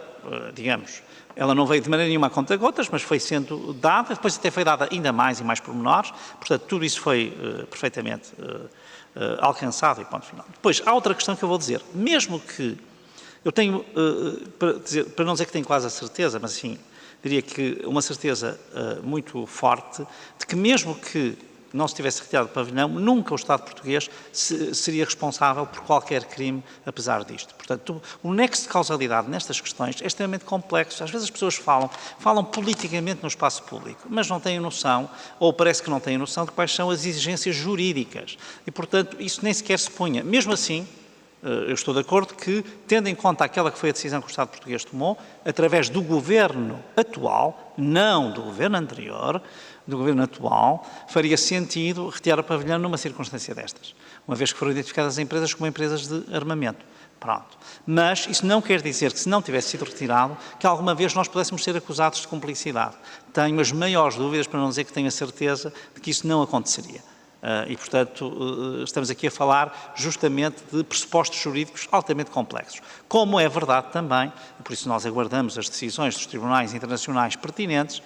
digamos, ela não veio de maneira nenhuma a conta-gotas, mas foi sendo dada, depois até foi dada ainda mais e mais pormenores, portanto, tudo isso foi perfeitamente alcançado e ponto final. Depois, há outra questão que eu vou dizer. Mesmo que, eu tenho, para não dizer que tenho quase a certeza, mas assim, diria que uma certeza muito forte de que mesmo que não se tivesse retirado o pavilhão, nunca o Estado português seria responsável por qualquer crime, apesar disto. Portanto, o nexo de causalidade nestas questões é extremamente complexo. Às vezes as pessoas falam politicamente no espaço público, mas não têm noção, ou parece que não têm noção, de quais são as exigências jurídicas. E, portanto, isso nem sequer se punha. Mesmo assim, eu estou de acordo que, tendo em conta aquela que foi a decisão que o Estado português tomou, através do governo atual, não do governo anterior, do governo atual, faria sentido retirar o pavilhão numa circunstância destas, uma vez que foram identificadas as empresas como empresas de armamento. Pronto. Mas isso não quer dizer que, se não tivesse sido retirado, que alguma vez nós pudéssemos ser acusados de cumplicidade. Tenho as maiores dúvidas, para não dizer que tenho a certeza, de que isso não aconteceria. E, portanto, estamos aqui a falar justamente de pressupostos jurídicos altamente complexos. Como é verdade também, e por isso nós aguardamos as decisões dos tribunais internacionais pertinentes,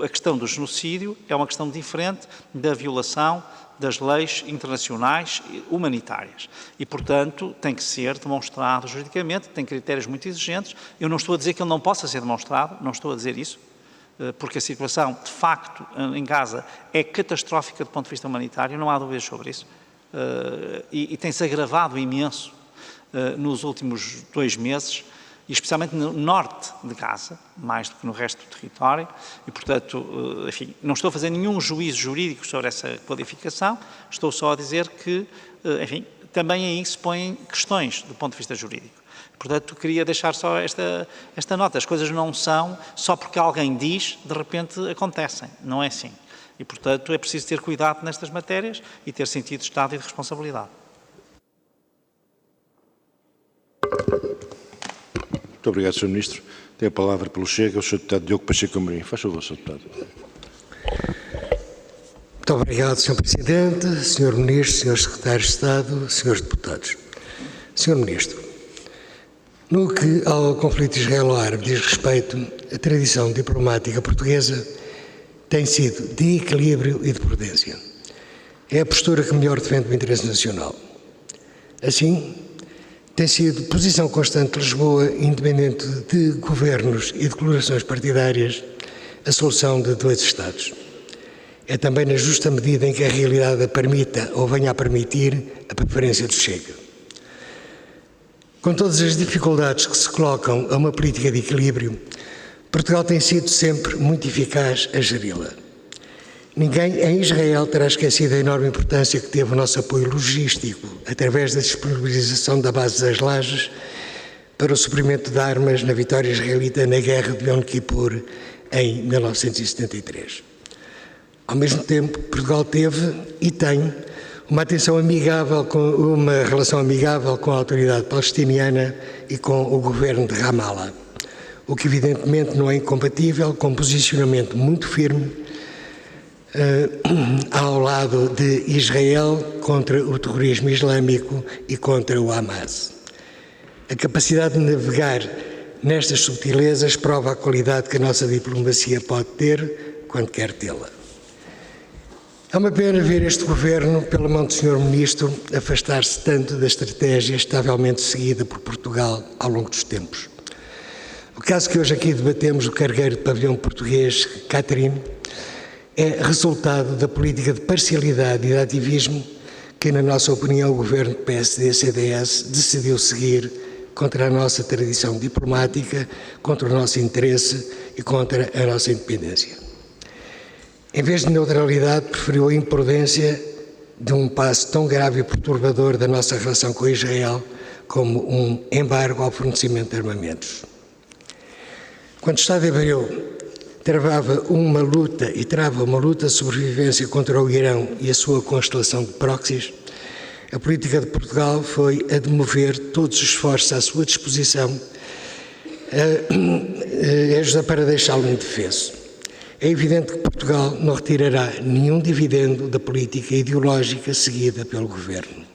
a questão do genocídio é uma questão diferente da violação das leis internacionais humanitárias. E, portanto, tem que ser demonstrado juridicamente, tem critérios muito exigentes. Eu não estou a dizer que ele não possa ser demonstrado, não estou a dizer isso, porque a situação, de facto, em Gaza é catastrófica do ponto de vista humanitário, não há dúvidas sobre isso, e tem-se agravado imenso nos últimos 2 meses, e especialmente no norte de Gaza, mais do que no resto do território, e, portanto, enfim, não estou a fazer nenhum juízo jurídico sobre essa qualificação, estou só a dizer que, enfim, também aí se põem questões do ponto de vista jurídico. Portanto, queria deixar só esta nota. As coisas não são só porque alguém diz, de repente acontecem. Não é assim. E, portanto, é preciso ter cuidado nestas matérias e ter sentido de Estado e de responsabilidade. Muito obrigado, Sr. Ministro. Tem a palavra pelo Chega o Sr. Deputado Diogo Pacheco Amorim. Faz favor, Sr. Deputado. Muito obrigado, Sr. Presidente, Sr. Ministro, Sr. Secretário de Estado, Srs. Deputados. Sr. Ministro, no que ao conflito israelo-árabe diz respeito, a tradição diplomática portuguesa tem sido de equilíbrio e de prudência. É a postura que melhor defende o interesse nacional. Assim, tem sido posição constante de Lisboa, independente de governos e declarações partidárias, a solução de 2 Estados. É também na justa medida em que a realidade a permita ou venha a permitir a preferência do Chega. Com todas as dificuldades que se colocam a uma política de equilíbrio, Portugal tem sido sempre muito eficaz a geri-la. Ninguém em Israel terá esquecido a enorme importância que teve o nosso apoio logístico, através da disponibilização da base das Lajes, para o suprimento de armas na vitória israelita na guerra de Yom Kippur em 1973. Ao mesmo tempo, Portugal teve e tem uma relação amigável com a autoridade palestiniana e com o governo de Ramallah, o que evidentemente não é incompatível com um posicionamento muito firme ao lado de Israel contra o terrorismo islâmico e contra o Hamas. A capacidade de navegar nestas subtilezas prova a qualidade que a nossa diplomacia pode ter quando quer tê-la. É uma pena ver este Governo, pela mão do Sr. Ministro, afastar-se tanto da estratégia estavelmente seguida por Portugal ao longo dos tempos. O caso que hoje aqui debatemos, o cargueiro de pavilhão português, Catherine, é resultado da política de parcialidade e de ativismo que, na nossa opinião, o Governo PSD-CDS decidiu seguir contra a nossa tradição diplomática, contra o nosso interesse e contra a nossa independência. Em vez de neutralidade, preferiu a imprudência de um passo tão grave e perturbador da nossa relação com Israel como um embargo ao fornecimento de armamentos. Quando o Estado hebreu trava uma luta de sobrevivência contra o Irão e a sua constelação de proxies, a política de Portugal foi a de mover todos os esforços à sua disposição para deixá-lo indefeso. É evidente que Portugal não retirará nenhum dividendo da política ideológica seguida pelo Governo.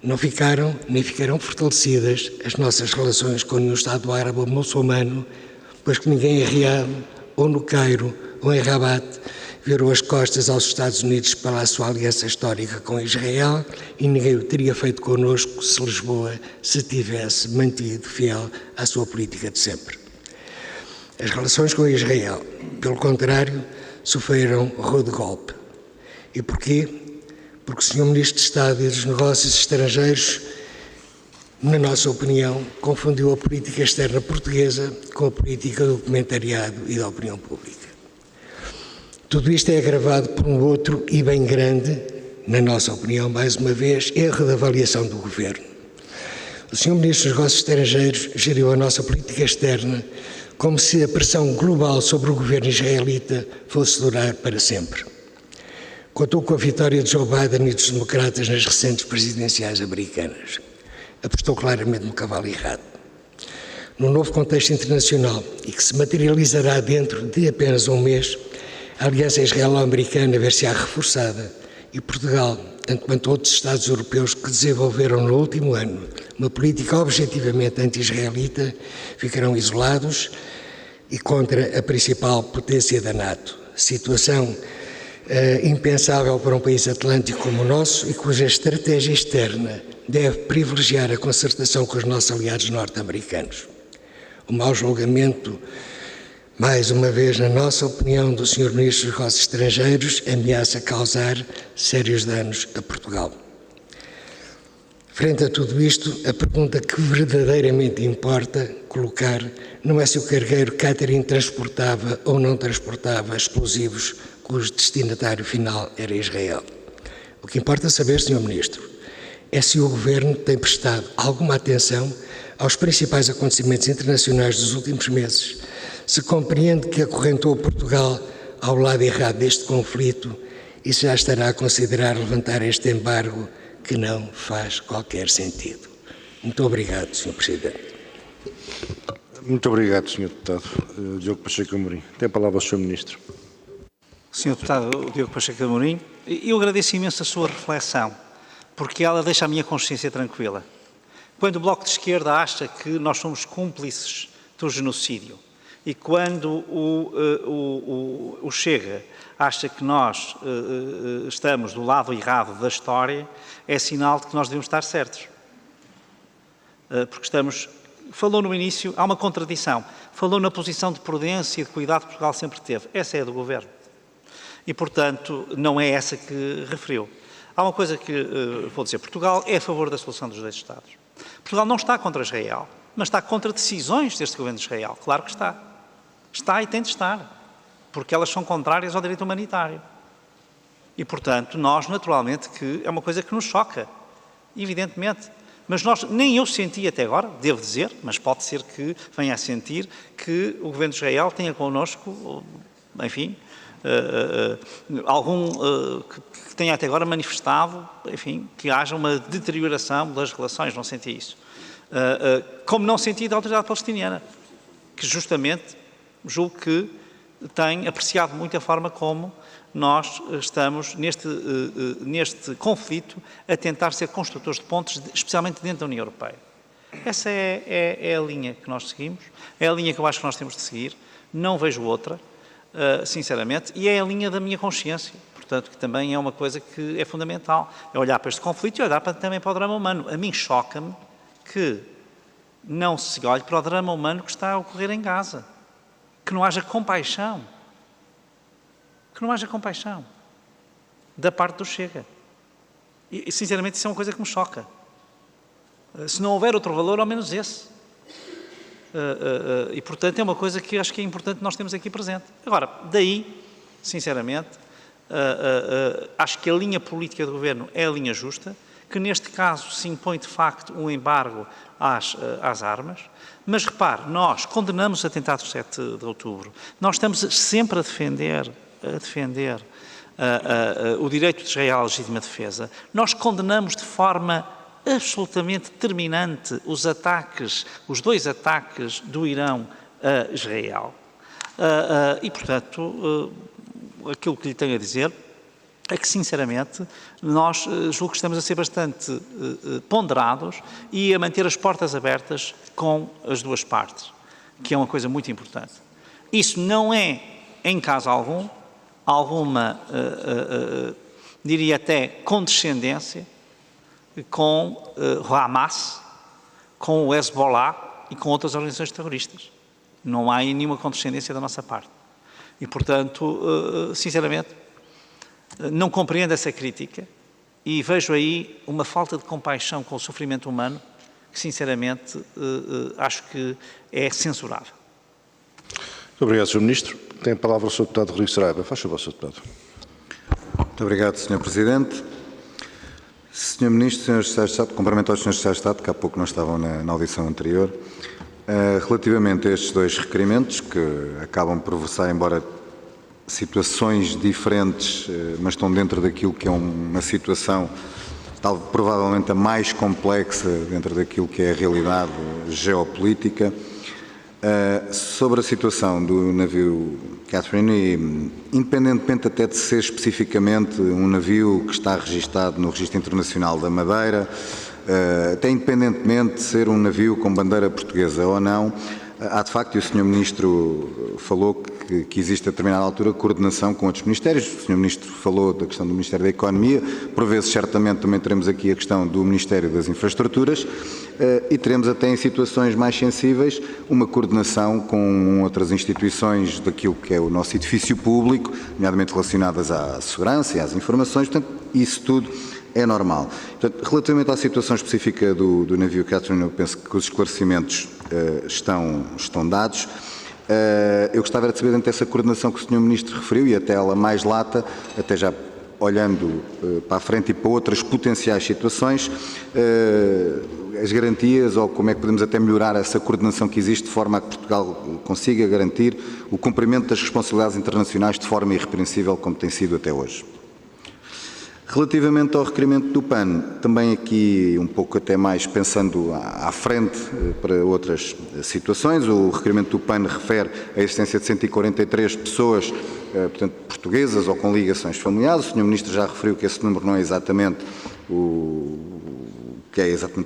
Não ficaram, nem ficarão fortalecidas as nossas relações com o Estado árabe ou muçulmano, pois que ninguém em Riad, ou no Cairo, ou em Rabat, virou as costas aos Estados Unidos pela sua aliança histórica com Israel, e ninguém o teria feito connosco se Lisboa se tivesse mantido fiel à sua política de sempre. As relações com Israel, pelo contrário, sofreram rude golpe. E porquê? Porque o Sr. Ministro de Estado e dos Negócios Estrangeiros, na nossa opinião, confundiu a política externa portuguesa com a política do documentariado e da opinião pública. Tudo isto é agravado por um outro e bem grande, na nossa opinião, mais uma vez, erro de avaliação do Governo. O Sr. Ministro dos Negócios Estrangeiros geriu a nossa política externa como se a pressão global sobre o governo israelita fosse durar para sempre. Contou com a vitória de Joe Biden e dos democratas nas recentes presidenciais americanas. Apostou claramente no cavalo errado. No novo contexto internacional, e que se materializará dentro de apenas um mês, a aliança israelo-americana ver-se-á reforçada e Portugal, tanto quanto outros Estados europeus que desenvolveram no último ano uma política objetivamente anti-israelita, ficarão isolados e contra a principal potência da NATO. Situação impensável para um país atlântico como o nosso e cuja estratégia externa deve privilegiar a concertação com os nossos aliados norte-americanos. O mau julgamento, mais uma vez, na nossa opinião, do Sr. Ministro dos Negócios Estrangeiros, ameaça causar sérios danos a Portugal. Frente a tudo isto, a pergunta que verdadeiramente importa colocar não é se o cargueiro Catherine transportava ou não transportava explosivos cujo destinatário final era Israel. O que importa saber, Sr. Ministro, é se o Governo tem prestado alguma atenção aos principais acontecimentos internacionais dos últimos meses, se compreende que acorrentou Portugal ao lado errado deste conflito e se já estará a considerar levantar este embargo que não faz qualquer sentido. Muito obrigado, Sr. Presidente. Muito obrigado, Sr. Deputado Diogo Pacheco Amorim. Tem a palavra o Sr. Ministro. Sr. Deputado Diogo Pacheco Amorim, eu agradeço imenso a sua reflexão, porque ela deixa a minha consciência tranquila. Quando o Bloco de Esquerda acha que nós somos cúmplices do genocídio e quando o Chega acha que nós estamos do lado errado da história, é sinal de que nós devemos estar certos. Porque estamos... Falou no início, há uma contradição. Falou na posição de prudência e de cuidado que Portugal sempre teve. Essa é a do Governo. E, portanto, não é essa que referiu. Há uma coisa que vou dizer. Portugal é a favor da solução dos dois Estados. Portugal não está contra Israel, mas está contra decisões deste Governo de Israel. Claro que está. Está e tem de estar. Porque elas são contrárias ao direito humanitário. E, portanto, nós, naturalmente, que é uma coisa que nos choca. Evidentemente. Mas nós, nem eu senti até agora, devo dizer, mas pode ser que venha a sentir, que o Governo de Israel tenha connosco, enfim, que tenha até agora manifestado, enfim, que haja uma deterioração das relações, não senti isso. Como não senti da autoridade palestiniana, que justamente julgo que tem apreciado muito a forma como nós estamos neste conflito a tentar ser construtores de pontes, especialmente dentro da União Europeia. Essa é a linha que nós seguimos, é a linha que eu acho que nós temos de seguir, não vejo outra, sinceramente, e é a linha da minha consciência, portanto, que também é uma coisa que é fundamental, é olhar para este conflito e olhar também para o drama humano. A mim choca-me que não se olhe para o drama humano que está a ocorrer em Gaza, que não haja compaixão. Que não haja compaixão da parte do Chega. E, sinceramente, isso é uma coisa que me choca. Se não houver outro valor, ao menos esse. E, portanto, é uma coisa que acho que é importante nós termos aqui presente. Agora, daí, sinceramente, acho que a linha política do Governo é a linha justa, que neste caso se impõe, de facto, um embargo às armas. Mas, repare, nós condenamos os atentados de 7 de outubro. Nós estamos sempre a defender o direito de Israel à legítima defesa. Nós condenamos de forma absolutamente determinante os dois ataques do Irão a Israel. E, portanto, aquilo que lhe tenho a dizer é que, sinceramente, nós julgo que estamos a ser bastante ponderados e a manter as portas abertas com as duas partes, que é uma coisa muito importante. Isso não é, em caso alguma, diria até, condescendência com o Hamas, com o Hezbollah e com outras organizações terroristas. Não há aí nenhuma condescendência da nossa parte. E, portanto, sinceramente, não compreendo essa crítica e vejo aí uma falta de compaixão com o sofrimento humano que, sinceramente, acho que é censurável. Muito obrigado, Sr. Ministro. Tem a palavra o Sr. Deputado Rodrigues Saraiva. Faz favor, Sr. Deputado. Muito obrigado, Sr. Presidente. Sr. Ministro, Srs. Secretários de Estado, cumprimento aos Srs. Secretários de Estado, que há pouco não estavam na audição anterior. Relativamente a estes dois requerimentos, que acabam por versar, embora situações diferentes, mas estão dentro daquilo que é uma situação provavelmente a mais complexa dentro daquilo que é a realidade geopolítica. Sobre a situação do navio Catherine, e, independentemente até de ser especificamente um navio que está registado no Registro Internacional da Madeira, até independentemente de ser um navio com bandeira portuguesa ou não, há de facto, e o Sr. Ministro falou que existe a determinada altura coordenação com outros ministérios. O Sr. Ministro falou da questão do Ministério da Economia, por vezes certamente também teremos aqui a questão do Ministério das Infraestruturas e teremos até em situações mais sensíveis uma coordenação com outras instituições daquilo que é o nosso edifício público, nomeadamente relacionadas à segurança e às informações, portanto, isso tudo é normal. Portanto, relativamente à situação específica do navio Catherine, eu penso que os esclarecimentos estão dados. Eu gostava de saber, dentro dessa coordenação que o Sr. Ministro referiu, e até ela mais lata, até já olhando para a frente e para outras potenciais situações, as garantias ou como é que podemos até melhorar essa coordenação que existe de forma a que Portugal consiga garantir o cumprimento das responsabilidades internacionais de forma irrepreensível, como tem sido até hoje. Relativamente ao requerimento do PAN, também aqui um pouco até mais pensando à frente para outras situações, o requerimento do PAN refere a existência de 143 pessoas, portanto, portuguesas ou com ligações familiares. O Sr. Ministro já referiu que esse número não é exatamente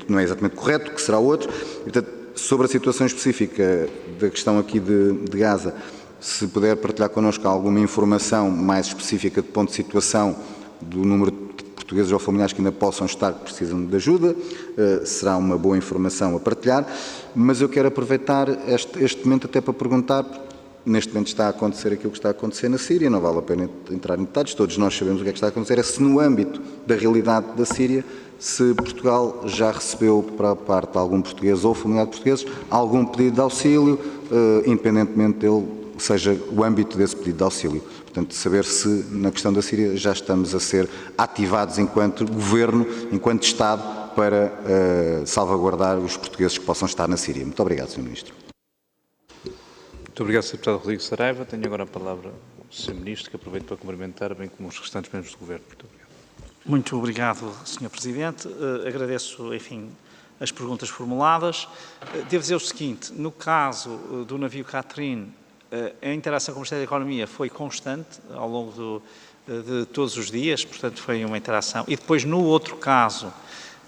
não é exatamente correto, que será outro. E, portanto, sobre a situação específica da questão aqui de Gaza, se puder partilhar connosco alguma informação mais específica de ponto de situação do número de portugueses ou familiares que ainda possam estar, que precisam de ajuda, será uma boa informação a partilhar, mas eu quero aproveitar este momento até para perguntar, neste momento está a acontecer aquilo que está a acontecer na Síria, não vale a pena entrar em detalhes, todos nós sabemos o que é que está a acontecer, é se no âmbito da realidade da Síria, se Portugal já recebeu para parte de algum português ou familiar de portugueses algum pedido de auxílio, independentemente dele seja o âmbito desse pedido de auxílio. Portanto, saber se na questão da Síria já estamos a ser ativados enquanto Governo, enquanto Estado, para salvaguardar os portugueses que possam estar na Síria. Muito obrigado, Sr. Ministro. Muito obrigado, Sr. Deputado Rodrigues Saraiva. Tenho agora a palavra o Sr. Ministro, que aproveito para cumprimentar, bem como os restantes membros do Governo. Muito obrigado. Muito obrigado, Sr. Presidente. Agradeço, enfim, as perguntas formuladas. Devo dizer o seguinte, no caso do navio Catherine, a interação com o Ministério da Economia foi constante ao longo de todos os dias, portanto foi uma interação. E depois no outro caso,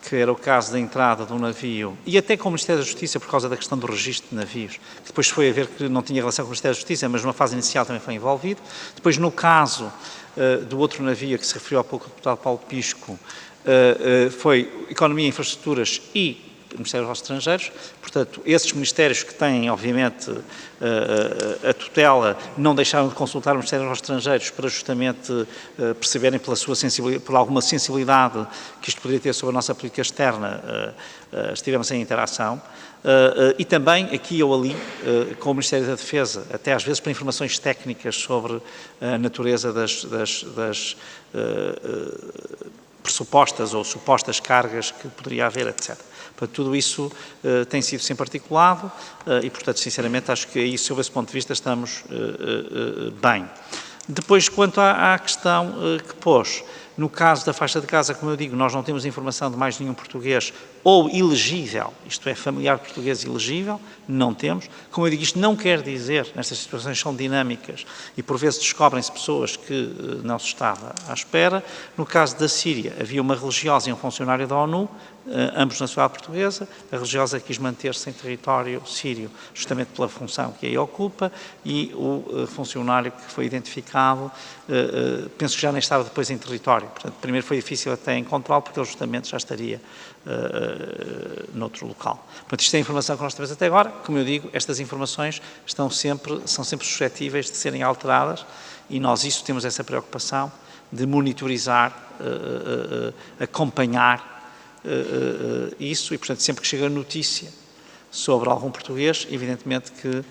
que era o caso da entrada do navio, e até com o Ministério da Justiça por causa da questão do registro de navios, que depois foi a ver que não tinha relação com o Ministério da Justiça, mas numa fase inicial também foi envolvido. Depois no caso do outro navio, que se referiu há pouco o deputado Paulo Pisco, foi Economia e Infraestruturas e Ministério dos Estrangeiros. Portanto, esses ministérios que têm, obviamente, a tutela, não deixaram de consultar o Ministério dos Estrangeiros para justamente perceberem pela sua sensibilidade, por alguma sensibilidade que isto poderia ter sobre a nossa política externa, estivemos em interação. E também, aqui ou ali, com o Ministério da Defesa, até às vezes para informações técnicas sobre a natureza das pressupostas ou supostas cargas que poderia haver, etc. Portanto, tudo isso tem sido sempre articulado e, portanto, sinceramente, acho que aí, sob esse ponto de vista, estamos bem. Depois, quanto à questão que pôs, no caso da faixa de Gaza, como eu digo, nós não temos informação de mais nenhum português ou elegível, isto é, familiar português elegível, não temos. Como eu digo, isto não quer dizer, nestas situações são dinâmicas e por vezes descobrem-se pessoas que não se estava à espera. No caso da Síria, havia uma religiosa e um funcionário da ONU, ambos nacionalidade portuguesa. A religiosa quis manter-se em território sírio, justamente pela função que aí ocupa, e o funcionário que foi identificado, penso que já nem estava depois em território. Portanto, primeiro foi difícil até encontrá-lo, porque ele justamente já estaria noutro local. Portanto, isto é a informação que nós temos até agora. Como eu digo, estas informações são sempre suscetíveis de serem alteradas, e nós temos essa preocupação de monitorizar, acompanhar isso, e portanto sempre que chega notícia sobre algum português, evidentemente que,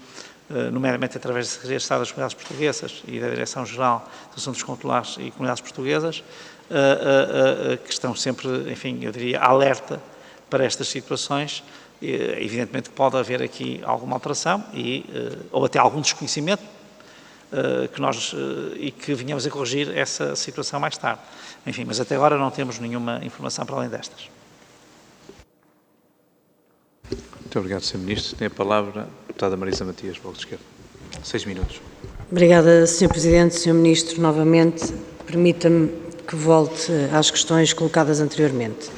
nomeadamente através da Secretaria de Estado das Comunidades Portuguesas e da Direção-Geral dos Assuntos Consulares e Comunidades Portuguesas, que estão sempre, enfim, eu diria, alerta para estas situações, evidentemente que pode haver aqui alguma alteração ou até algum desconhecimento e que venhamos a corrigir essa situação mais tarde. Enfim, mas até agora não temos nenhuma informação para além destas. Muito obrigado, Sr. Ministro. Tem a palavra a deputada Marisa Matias, Bloco de Esquerda. 6 minutos. Obrigada, Sr. Presidente. Sr. Ministro, novamente, permita-me que volte às questões colocadas anteriormente.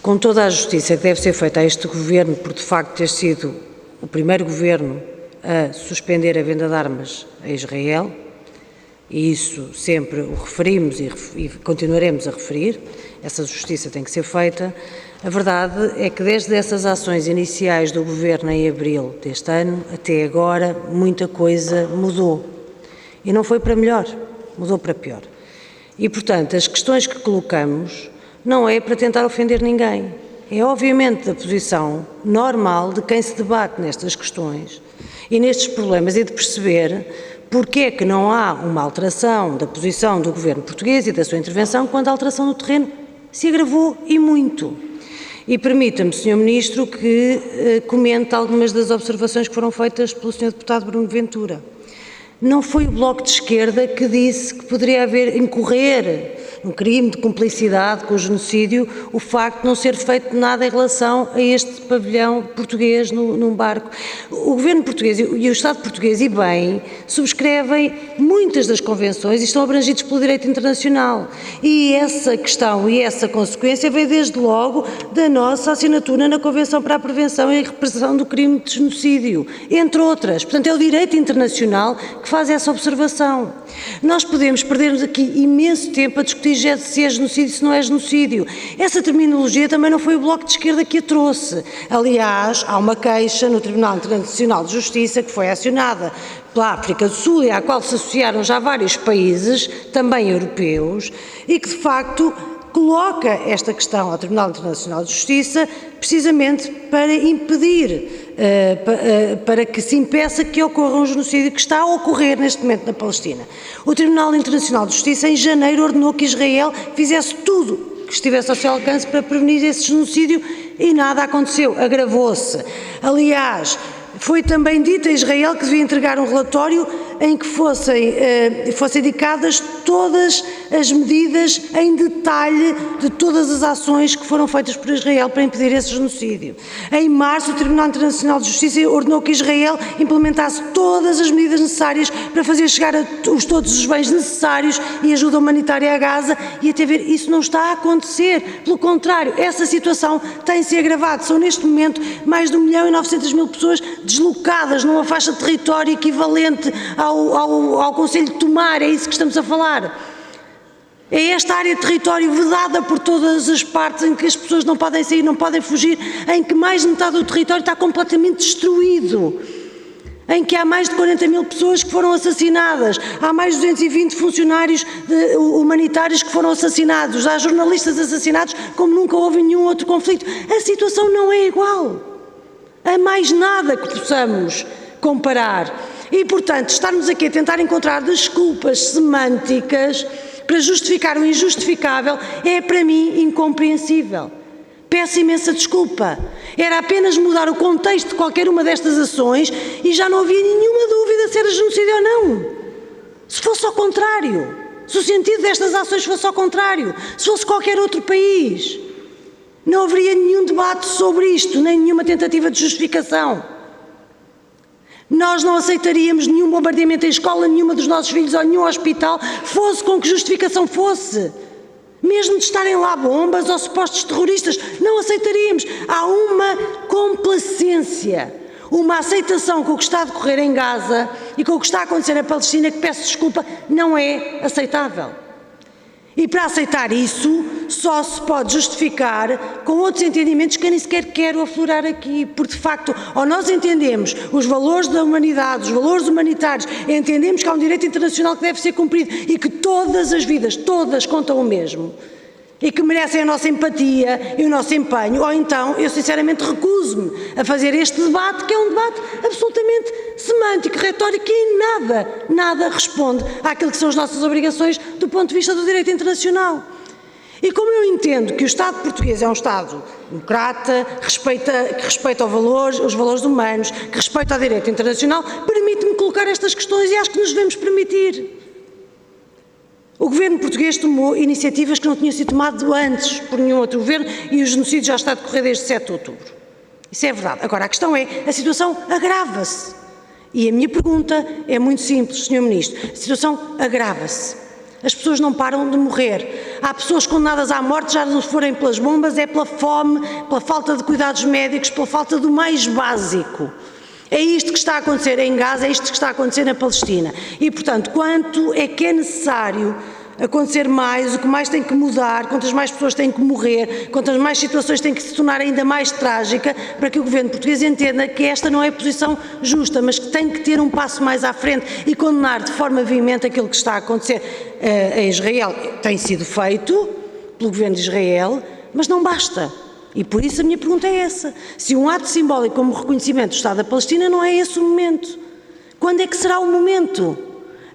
Com toda a justiça que deve ser feita a este Governo, por de facto ter sido o primeiro Governo a suspender a venda de armas a Israel, e isso sempre o referimos e continuaremos a referir, essa justiça tem que ser feita. A verdade é que desde essas ações iniciais do Governo em abril deste ano até agora muita coisa mudou, e não foi para melhor, mudou para pior. E, portanto, as questões que colocamos não é para tentar ofender ninguém, é obviamente da posição normal de quem se debate nestas questões e nestes problemas, e de perceber porque é que não há uma alteração da posição do Governo português e da sua intervenção quando a alteração no terreno se agravou e muito. E permita-me, Sr. Ministro, que comente algumas das observações que foram feitas pelo Sr. Deputado Bruno Ventura. Não foi o Bloco de Esquerda que disse que poderia incorrer no crime de cumplicidade com o genocídio o facto de não ser feito nada em relação a este pavilhão português num barco. O Governo português e o Estado português, e bem, subscrevem muitas das convenções e estão abrangidos pelo direito internacional. E essa questão e essa consequência veio desde logo da nossa assinatura na Convenção para a Prevenção e Repressão do Crime de Genocídio, entre outras. Portanto, é o direito internacional que faz essa observação. Nós podemos perder aqui imenso tempo a discutir se é genocídio, se não é genocídio. Essa terminologia também não foi o Bloco de Esquerda que a trouxe. Aliás, há uma queixa no Tribunal Internacional de Justiça que foi acionada pela África do Sul e à qual se associaram já vários países, também europeus, e que de facto coloca esta questão ao Tribunal Internacional de Justiça precisamente para impedir, para que se impeça que ocorra um genocídio que está a ocorrer neste momento na Palestina. O Tribunal Internacional de Justiça, em janeiro, ordenou que Israel fizesse tudo que estivesse ao seu alcance para prevenir esse genocídio e nada aconteceu, agravou-se. Aliás, foi também dito a Israel que devia entregar um relatório em que fossem indicadas todas as medidas em detalhe de todas as ações que foram feitas por Israel para impedir esse genocídio. Em março, o Tribunal Internacional de Justiça ordenou que Israel implementasse todas as medidas necessárias para fazer chegar todos os bens necessários e ajuda humanitária a Gaza, e até ver, isso não está a acontecer. Pelo contrário, essa situação tem-se agravado. São neste momento mais de 1.900.000 pessoas deslocadas numa faixa de território equivalente ao Conselho de Tomar, é isso que estamos a falar. É esta área de território vedada por todas as partes, em que as pessoas não podem sair, não podem fugir, em que mais de metade do território está completamente destruído, em que há mais de 40.000 pessoas que foram assassinadas, há mais de 220 funcionários humanitários que foram assassinados, há jornalistas assassinados como nunca houve em nenhum outro conflito. A situação não é igual a mais nada que possamos comparar. E, portanto, estarmos aqui a tentar encontrar desculpas semânticas para justificar o injustificável é, para mim, incompreensível. Peço imensa desculpa. Era apenas mudar o contexto de qualquer uma destas ações e já não havia nenhuma dúvida se era genocídio ou não. Se fosse ao contrário, se o sentido destas ações fosse ao contrário, se fosse qualquer outro país, não haveria nenhum debate sobre isto, nem nenhuma tentativa de justificação. Nós não aceitaríamos nenhum bombardeamento em escola, nenhuma dos nossos filhos ou nenhum hospital, fosse com que justificação fosse. Mesmo de estarem lá bombas ou supostos terroristas, não aceitaríamos. Há uma complacência, uma aceitação com o que está a decorrer em Gaza e com o que está a acontecer na Palestina, que, peço desculpa, não é aceitável. E para aceitar isso, só se pode justificar com outros entendimentos que eu nem sequer quero aflorar aqui, porque de facto, ou nós entendemos os valores da humanidade, os valores humanitários, entendemos que há um direito internacional que deve ser cumprido e que todas as vidas, todas contam o mesmo, e que merecem a nossa empatia e o nosso empenho, ou então eu sinceramente recuso-me a fazer este debate, que é um debate absolutamente semântico, retórico e em nada responde àquilo que são as nossas obrigações do ponto de vista do direito internacional. E como eu entendo que o Estado português é um Estado democrata, que respeita os valores humanos, que respeita o direito internacional, permite-me colocar estas questões e acho que nos devemos permitir. O governo português tomou iniciativas que não tinham sido tomadas antes por nenhum outro governo e o genocídio já está a decorrer desde 7 de outubro. Isso é verdade. Agora, a questão é, a situação agrava-se. E a minha pergunta é muito simples, Sr. Ministro. A situação agrava-se. As pessoas não param de morrer. Há pessoas condenadas à morte, já não forem pelas bombas, é pela fome, pela falta de cuidados médicos, pela falta do mais básico. É isto que está a acontecer em Gaza, é isto que está a acontecer na Palestina. E, portanto, quanto é que é necessário acontecer mais, o que mais tem que mudar, quantas mais pessoas têm que morrer, quantas mais situações têm que se tornar ainda mais trágica, para que o governo português entenda que esta não é a posição justa, mas que tem que ter um passo mais à frente e condenar de forma veemente aquilo que está a acontecer em Israel. Tem sido feito pelo governo de Israel, mas não basta. E por isso a minha pergunta é essa. Se um ato simbólico como o reconhecimento do Estado da Palestina não é esse o momento, quando é que será o momento?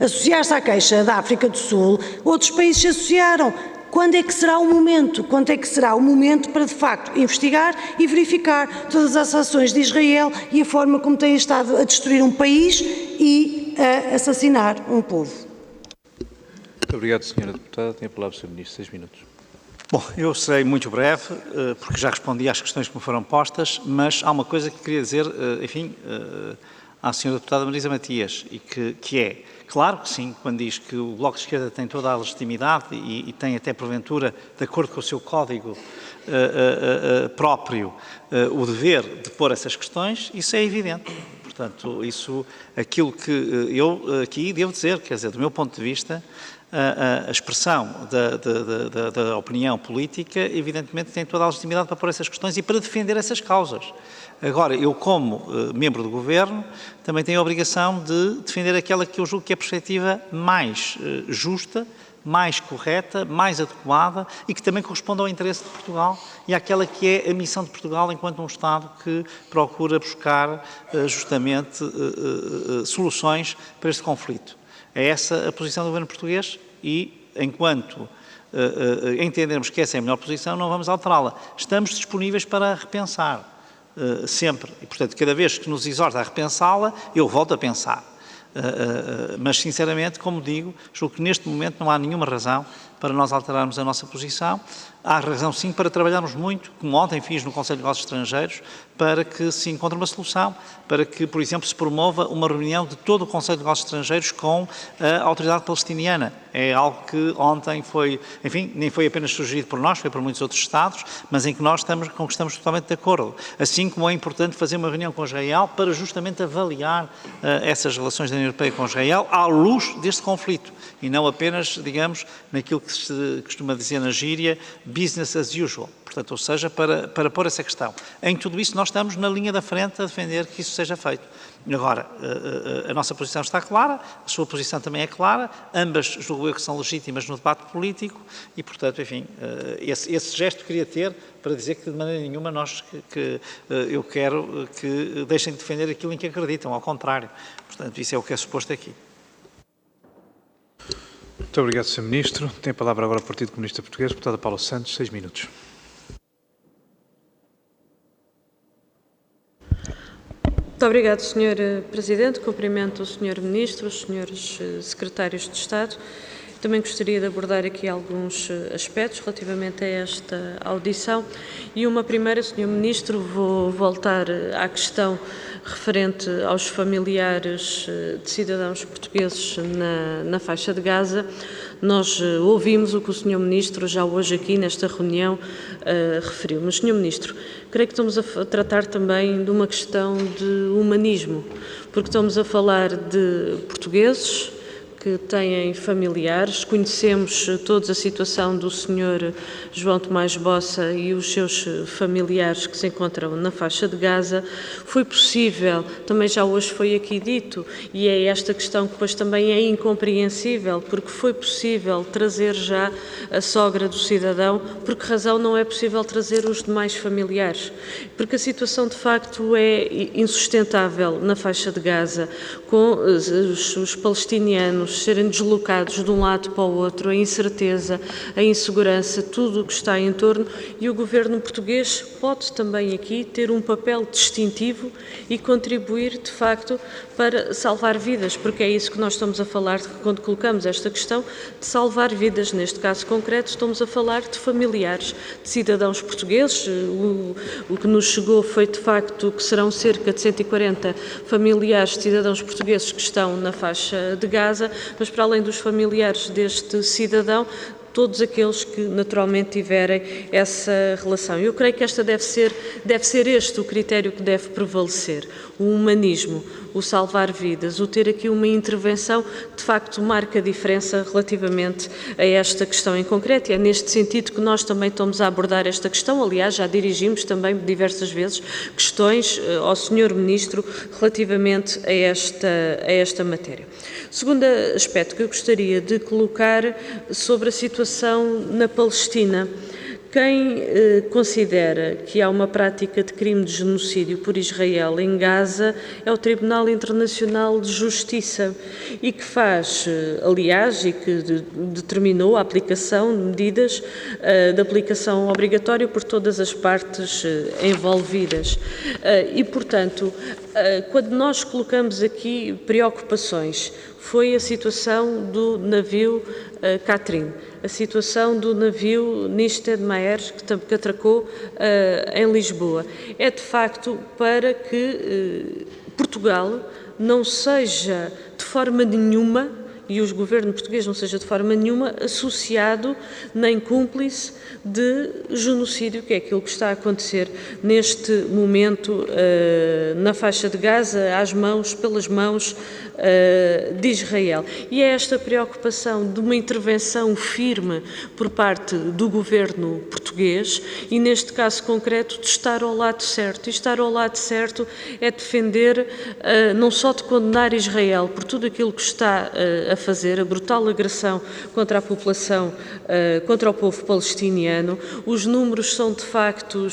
Associar-se à queixa da África do Sul, outros países se associaram. Quando é que será o momento? Quando é que será o momento para, de facto, investigar e verificar todas as ações de Israel e a forma como tem estado a destruir um país e a assassinar um povo? Muito obrigado, Sra. Deputada. Tem a palavra o Sr. Ministro. 6 minutos. Bom, eu serei muito breve, porque já respondi às questões que me foram postas, mas há uma coisa que queria dizer, à Sra. Deputada Marisa Matias, e que é, claro que sim, quando diz que o Bloco de Esquerda tem toda a legitimidade e tem até, porventura, de acordo com o seu código próprio, o dever de pôr essas questões, isso é evidente. Portanto, aquilo que eu aqui devo dizer, quer dizer, do meu ponto de vista, a expressão da opinião política, evidentemente, tem toda a legitimidade para pôr essas questões e para defender essas causas. Agora, eu, como membro do Governo, também tenho a obrigação de defender aquela que eu julgo que é a perspectiva mais justa, mais correta, mais adequada e que também corresponde ao interesse de Portugal e àquela que é a missão de Portugal enquanto um Estado que procura buscar justamente soluções para este conflito. É essa a posição do governo português e, enquanto entendermos que essa é a melhor posição, não vamos alterá-la. Estamos disponíveis para repensar, sempre. E, portanto, cada vez que nos exorta a repensá-la, eu volto a pensar. Mas, sinceramente, como digo, julgo que neste momento não há nenhuma razão para nós alterarmos a nossa posição. Há razão, sim, para trabalharmos muito, como ontem fiz no Conselho de Negócios Estrangeiros, para que se encontre uma solução, para que, por exemplo, se promova uma reunião de todo o Conselho de Negócios Estrangeiros com a autoridade palestiniana. É algo que ontem foi, enfim, nem foi apenas sugerido por nós, foi por muitos outros Estados, mas em que nós estamos totalmente de acordo. Assim como é importante fazer uma reunião com Israel para justamente avaliar essas relações da União Europeia com Israel à luz deste conflito e não apenas, digamos, naquilo que se costuma dizer na gíria, business as usual. Portanto, ou seja, para pôr essa questão. Em tudo isso, nós estamos na linha da frente a defender que isso seja feito. Agora, a nossa posição está clara, a sua posição também é clara, ambas julgo eu que são legítimas no debate político e, portanto, enfim, esse gesto queria ter para dizer que de maneira nenhuma eu quero que deixem de defender aquilo em que acreditam, ao contrário. Portanto, isso é o que é suposto aqui. Muito obrigado, Sr. Ministro. Tem a palavra agora o Partido Comunista Português, deputada Paula Santos, 6 minutos. Muito obrigado, Sr. Presidente. Cumprimento o Sr. Ministro, os Srs. Secretários de Estado. Também gostaria de abordar aqui alguns aspectos relativamente a esta audição. E uma primeira, Sr. Ministro, vou voltar à questão referente aos familiares de cidadãos portugueses na faixa de Gaza, nós ouvimos o que o Sr. Ministro já hoje aqui nesta reunião referiu. Mas, Sr. Ministro, creio que estamos a tratar também de uma questão de humanismo, porque estamos a falar de portugueses que têm familiares. Conhecemos todos a situação do Sr. João Tomás Bossa e os seus familiares que se encontram na faixa de Gaza. Foi possível, também já hoje foi aqui dito, e é esta questão que depois também é incompreensível, porque foi possível trazer já a sogra do cidadão, por que razão não é possível trazer os demais familiares? Porque a situação de facto é insustentável na faixa de Gaza, com os palestinianos serem deslocados de um lado para o outro, a incerteza, a insegurança, tudo o que está em torno, e o governo português pode também aqui ter um papel distintivo e contribuir, de facto, para salvar vidas, porque é isso que nós estamos a falar quando colocamos esta questão de salvar vidas. Neste caso concreto, estamos a falar de familiares, de cidadãos portugueses. O que nos chegou foi, de facto, que serão cerca de 140 familiares de cidadãos portugueses que estão na faixa de Gaza, mas para além dos familiares deste cidadão, todos aqueles que naturalmente tiverem essa relação. Eu creio que deve ser este o critério que deve prevalecer, o humanismo, o salvar vidas, o ter aqui uma intervenção que de facto marca a diferença relativamente a esta questão em concreto, e é neste sentido que nós também estamos a abordar esta questão. Aliás, já dirigimos também diversas vezes questões ao Sr. Ministro relativamente a esta matéria. Segundo aspecto que eu gostaria de colocar sobre a situação na Palestina. Quem considera que há uma prática de crime de genocídio por Israel em Gaza é o Tribunal Internacional de Justiça, e que faz, aliás, e que determinou a aplicação de medidas de aplicação obrigatória por todas as partes envolvidas. E, portanto, quando nós colocamos aqui preocupações, foi a situação do navio Katrin, a situação do navio Nisted Maer, que atracou em Lisboa. É de facto para que Portugal não seja de forma nenhuma, e o governo português não seja de forma nenhuma associado nem cúmplice de genocídio, que é aquilo que está a acontecer neste momento na faixa de Gaza, pelas mãos de Israel. E é esta preocupação de uma intervenção firme por parte do governo português, e neste caso concreto de estar ao lado certo. E estar ao lado certo é defender, não só de condenar Israel por tudo aquilo que está a fazer, a brutal agressão contra a população, contra o povo palestiniano. Os números são de facto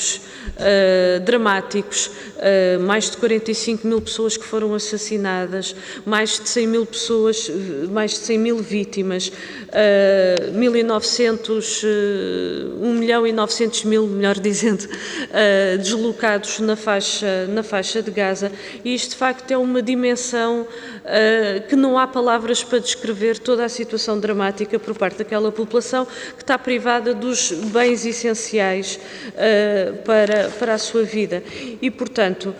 dramáticos, mais de 45 mil pessoas que foram assassinadas, mais de 100 mil pessoas, mais de 100 mil vítimas, 1.900.000, melhor dizendo, deslocados na faixa de Gaza. E isto de facto é uma dimensão que não há palavras para descrever toda a situação dramática por parte daquela população que está privada dos bens essenciais para a sua vida. E, portanto,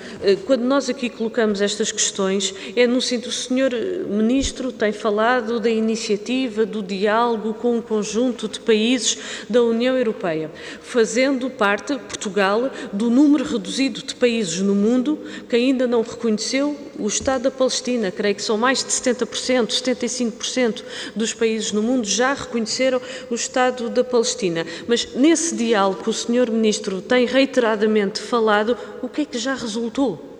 quando nós aqui colocamos estas questões, é no sentido, o Sr. Ministro tem falado da iniciativa, do diálogo com um conjunto de países da União Europeia, fazendo parte, Portugal, do número reduzido de países no mundo que ainda não reconheceu o Estado da Palestina. Creio que são mais de 70%, 75% dos países no mundo já reconheceram o Estado da Palestina. Mas nesse diálogo que o Sr. Ministro tem reiteradamente falado, o que é que já resultou?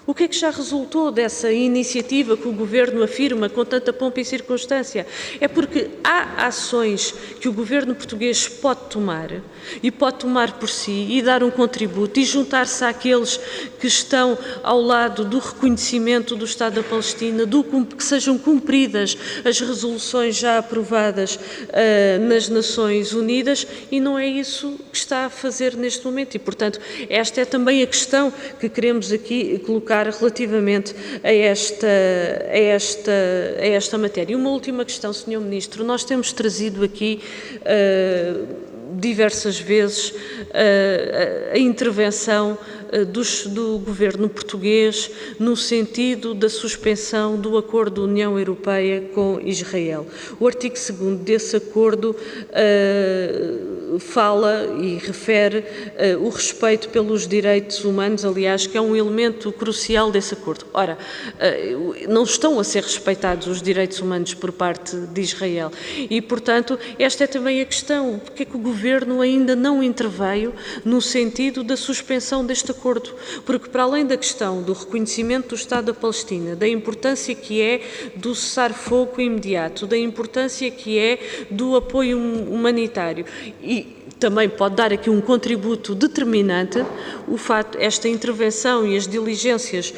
O que é que já resultou dessa iniciativa que o Governo afirma com tanta pompa e circunstância? É porque há ações que o Governo português pode tomar, e pode tomar por si e dar um contributo e juntar-se àqueles que estão ao lado do reconhecimento do Estado da Palestina, que sejam cumpridas as resoluções já aprovadas nas Nações Unidas, e não é isso que está a fazer neste momento. E, portanto, esta é também a questão que queremos aqui colocar relativamente a esta matéria. E uma última questão, Sr. Ministro. Nós temos trazido aqui diversas vezes a intervenção do governo português no sentido da suspensão do acordo da União Europeia com Israel. O artigo 2º desse acordo fala e refere o respeito pelos direitos humanos, aliás, que é um elemento crucial desse acordo. Ora, não estão a ser respeitados os direitos humanos por parte de Israel e, portanto, esta é também a questão, porque é que o Governo ainda não interveio no sentido da suspensão deste acordo, porque para além da questão do reconhecimento do Estado da Palestina, da importância que é do cessar-fogo imediato, da importância que é do apoio humanitário e também pode dar aqui um contributo determinante esta intervenção e as diligências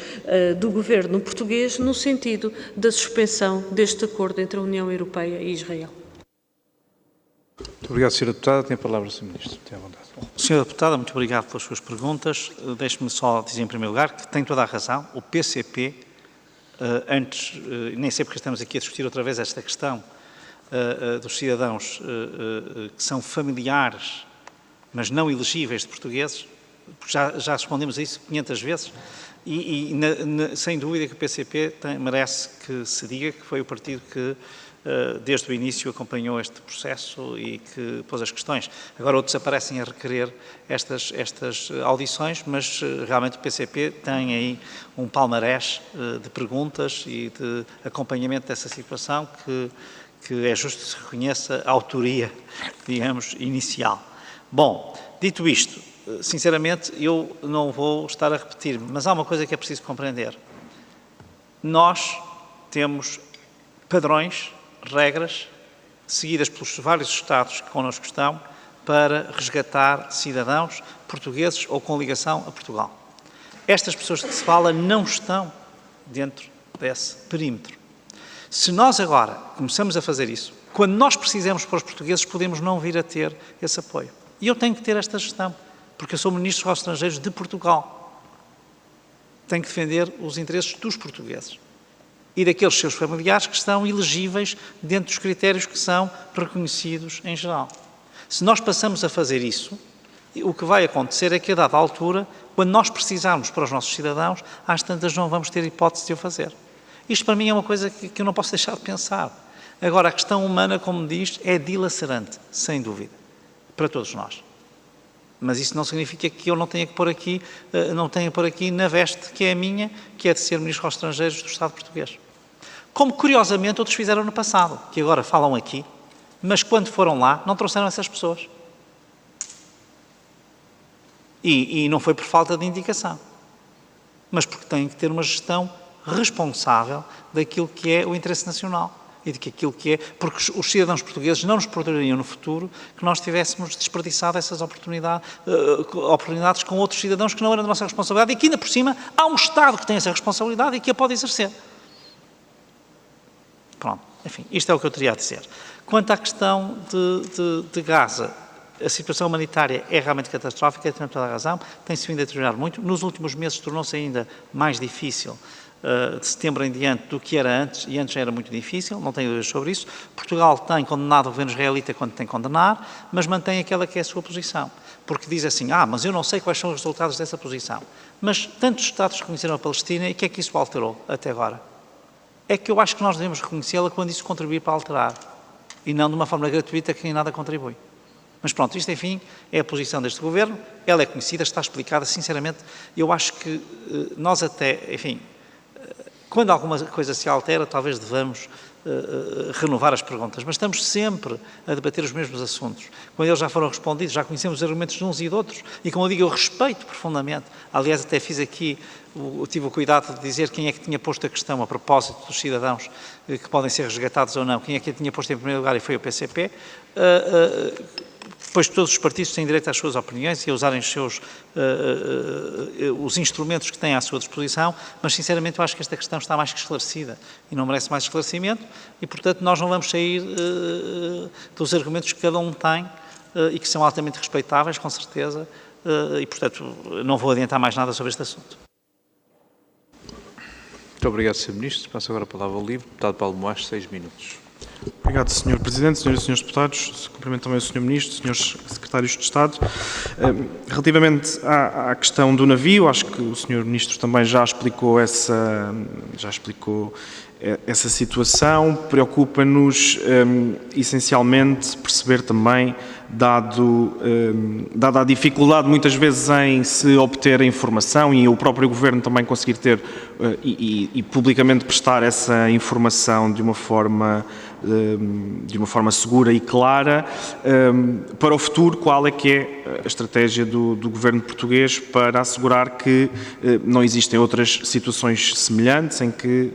do governo português no sentido da suspensão deste acordo entre a União Europeia e Israel. Muito obrigado, Sra. Deputada. Tem a palavra o Sr. Ministro. Tenha à vontade. Sra. Deputada, muito obrigado pelas suas perguntas. Deixe-me só dizer em primeiro lugar que tem toda a razão. O PCP, nem sei porque estamos aqui a discutir outra vez esta questão, dos cidadãos que são familiares, mas não elegíveis de portugueses, porque já respondemos a isso 500 vezes, e sem dúvida que o PCP merece que se diga que foi o partido que desde o início acompanhou este processo e que pôs as questões. Agora outros aparecem a requerer estas audições, mas realmente o PCP tem aí um palmarés de perguntas e de acompanhamento dessa situação que é justo que se reconheça a autoria, digamos, inicial. Bom, dito isto, sinceramente, eu não vou estar a repetir-me, mas há uma coisa que é preciso compreender. Nós temos padrões, regras, seguidas pelos vários Estados que connosco estão, para resgatar cidadãos portugueses ou com ligação a Portugal. Estas pessoas que se fala não estão dentro desse perímetro. Se nós agora começamos a fazer isso, quando nós precisamos para os portugueses, podemos não vir a ter esse apoio. E eu tenho que ter esta gestão, porque eu sou Ministro dos Estrangeiros de Portugal. Tenho que defender os interesses dos portugueses e daqueles seus familiares que estão elegíveis dentro dos critérios que são reconhecidos em geral. Se nós passamos a fazer isso, o que vai acontecer é que, a dada altura, quando nós precisarmos para os nossos cidadãos, às tantas não vamos ter hipótese de o fazer. Isto para mim é uma coisa que eu não posso deixar de pensar. Agora, a questão humana, como diz, é dilacerante, sem dúvida, para todos nós. Mas isso não significa que eu não tenha que pôr aqui, na veste que é a minha, que é de ser Ministro dos Estrangeiros do Estado português. Como, curiosamente, outros fizeram no passado, que agora falam aqui, mas quando foram lá, não trouxeram essas pessoas. E não foi por falta de indicação, mas porque têm que ter uma gestão responsável daquilo que é o interesse nacional e de que aquilo que é, porque os cidadãos portugueses não nos perdonariam no futuro que nós tivéssemos desperdiçado essas oportunidades com outros cidadãos que não eram da nossa responsabilidade e que ainda por cima há um Estado que tem essa responsabilidade e que a pode exercer. Pronto, enfim, isto é o que eu teria a dizer. Quanto à questão de Gaza, a situação humanitária é realmente catastrófica, tem toda a razão, tem-se vindo a deteriorar muito. Nos últimos meses tornou-se ainda mais difícil, de setembro em diante, do que era antes, e antes já era muito difícil, não tenho dúvidas sobre isso. Portugal tem condenado o governo israelita quando tem que condenar, mas mantém aquela que é a sua posição. Porque diz assim, mas eu não sei quais são os resultados dessa posição. Mas tantos Estados reconheceram a Palestina e o que é que isso alterou até agora? É que eu acho que nós devemos reconhecê-la quando isso contribuir para alterar, e não de uma forma gratuita que em nada contribui. Mas pronto, isto, enfim, é a posição deste Governo, ela é conhecida, está explicada, sinceramente, eu acho que nós até, enfim, quando alguma coisa se altera, talvez devamos renovar as perguntas, mas estamos sempre a debater os mesmos assuntos. Quando eles já foram respondidos, já conhecemos os argumentos de uns e de outros, e como eu digo, eu respeito profundamente. Aliás, até fiz aqui, tive o cuidado de dizer quem é que tinha posto a questão a propósito dos cidadãos que podem ser resgatados ou não, quem é que a tinha posto em primeiro lugar, e foi o PCP. Pois todos os partidos têm direito às suas opiniões e a usarem os instrumentos que têm à sua disposição, mas sinceramente eu acho que esta questão está mais que esclarecida e não merece mais esclarecimento e, portanto, nós não vamos sair dos argumentos que cada um tem e que são altamente respeitáveis, com certeza, e, portanto, não vou adiantar mais nada sobre este assunto. Muito obrigado, Sr. Ministro. Passo agora a palavra ao livre. Deputado Paulo Moacho, 6 minutos. Obrigado, Sr. Presidente, Senhoras e Senhores Deputados. Cumprimento também o Sr. Ministro, Srs. Secretários de Estado. Relativamente à questão do navio, acho que o Sr. Ministro também já explicou essa situação. Preocupa-nos essencialmente perceber também, dada a dificuldade muitas vezes em se obter a informação e o próprio Governo também conseguir ter e publicamente prestar essa informação de uma forma segura e clara, para o futuro, qual é que é a estratégia do Governo português para assegurar que não existem outras situações semelhantes em que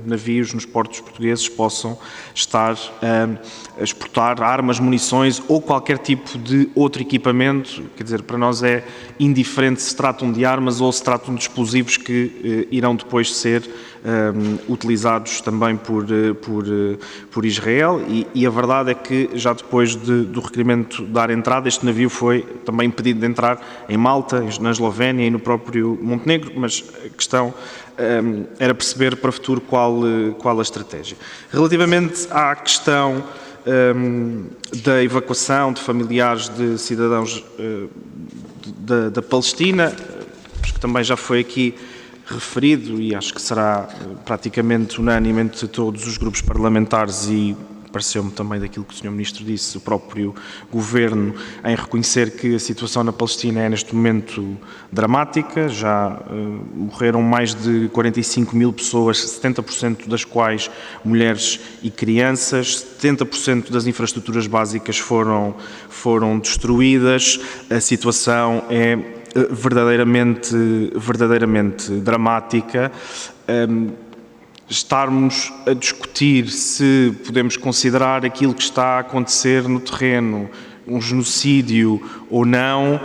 navios nos portos portugueses possam estar a exportar armas, munições ou qualquer tipo de outro equipamento. Quer dizer, para nós é indiferente se tratam de armas ou se tratam de explosivos que irão depois ser utilizados também por Israel, e a verdade é que já depois do requerimento dar entrada, este navio foi também impedido de entrar em Malta, na Eslovénia e no próprio Montenegro, mas a questão era perceber para o futuro qual a estratégia. Relativamente à questão da evacuação de familiares de cidadãos da Palestina, acho que também já foi aqui referido e acho que será praticamente unânime entre todos os grupos parlamentares, e pareceu-me também daquilo que o Sr. Ministro disse, o próprio Governo, em reconhecer que a situação na Palestina é neste momento dramática. Já morreram mais de 45 mil pessoas, 70% das quais mulheres e crianças, 70% das infraestruturas básicas foram destruídas. A situação é verdadeiramente dramática. Estarmos a discutir se podemos considerar aquilo que está a acontecer no terreno um genocídio ou não,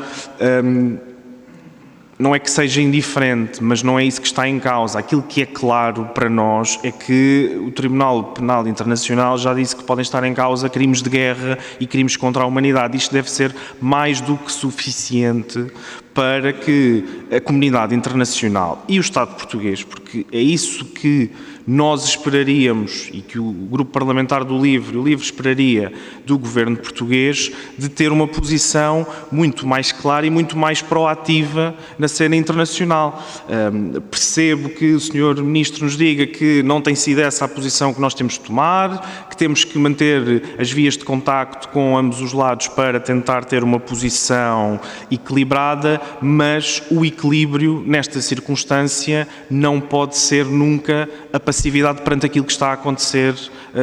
não é que seja indiferente, mas não é isso que está em causa. Aquilo que é claro para nós é que o Tribunal Penal Internacional já disse que podem estar em causa crimes de guerra e crimes contra a humanidade. Isto deve ser mais do que suficiente para que a comunidade internacional e o Estado português, porque é isso que nós esperaríamos e que o Grupo Parlamentar do Livre, o Livre esperaria do Governo português, de ter uma posição muito mais clara e muito mais proativa na cena internacional. Percebo que o Sr. Ministro nos diga que não tem sido essa a posição que nós temos de tomar, que temos que manter as vias de contacto com ambos os lados para tentar ter uma posição equilibrada, mas o equilíbrio nesta circunstância não pode ser nunca a passividade perante aquilo que está a acontecer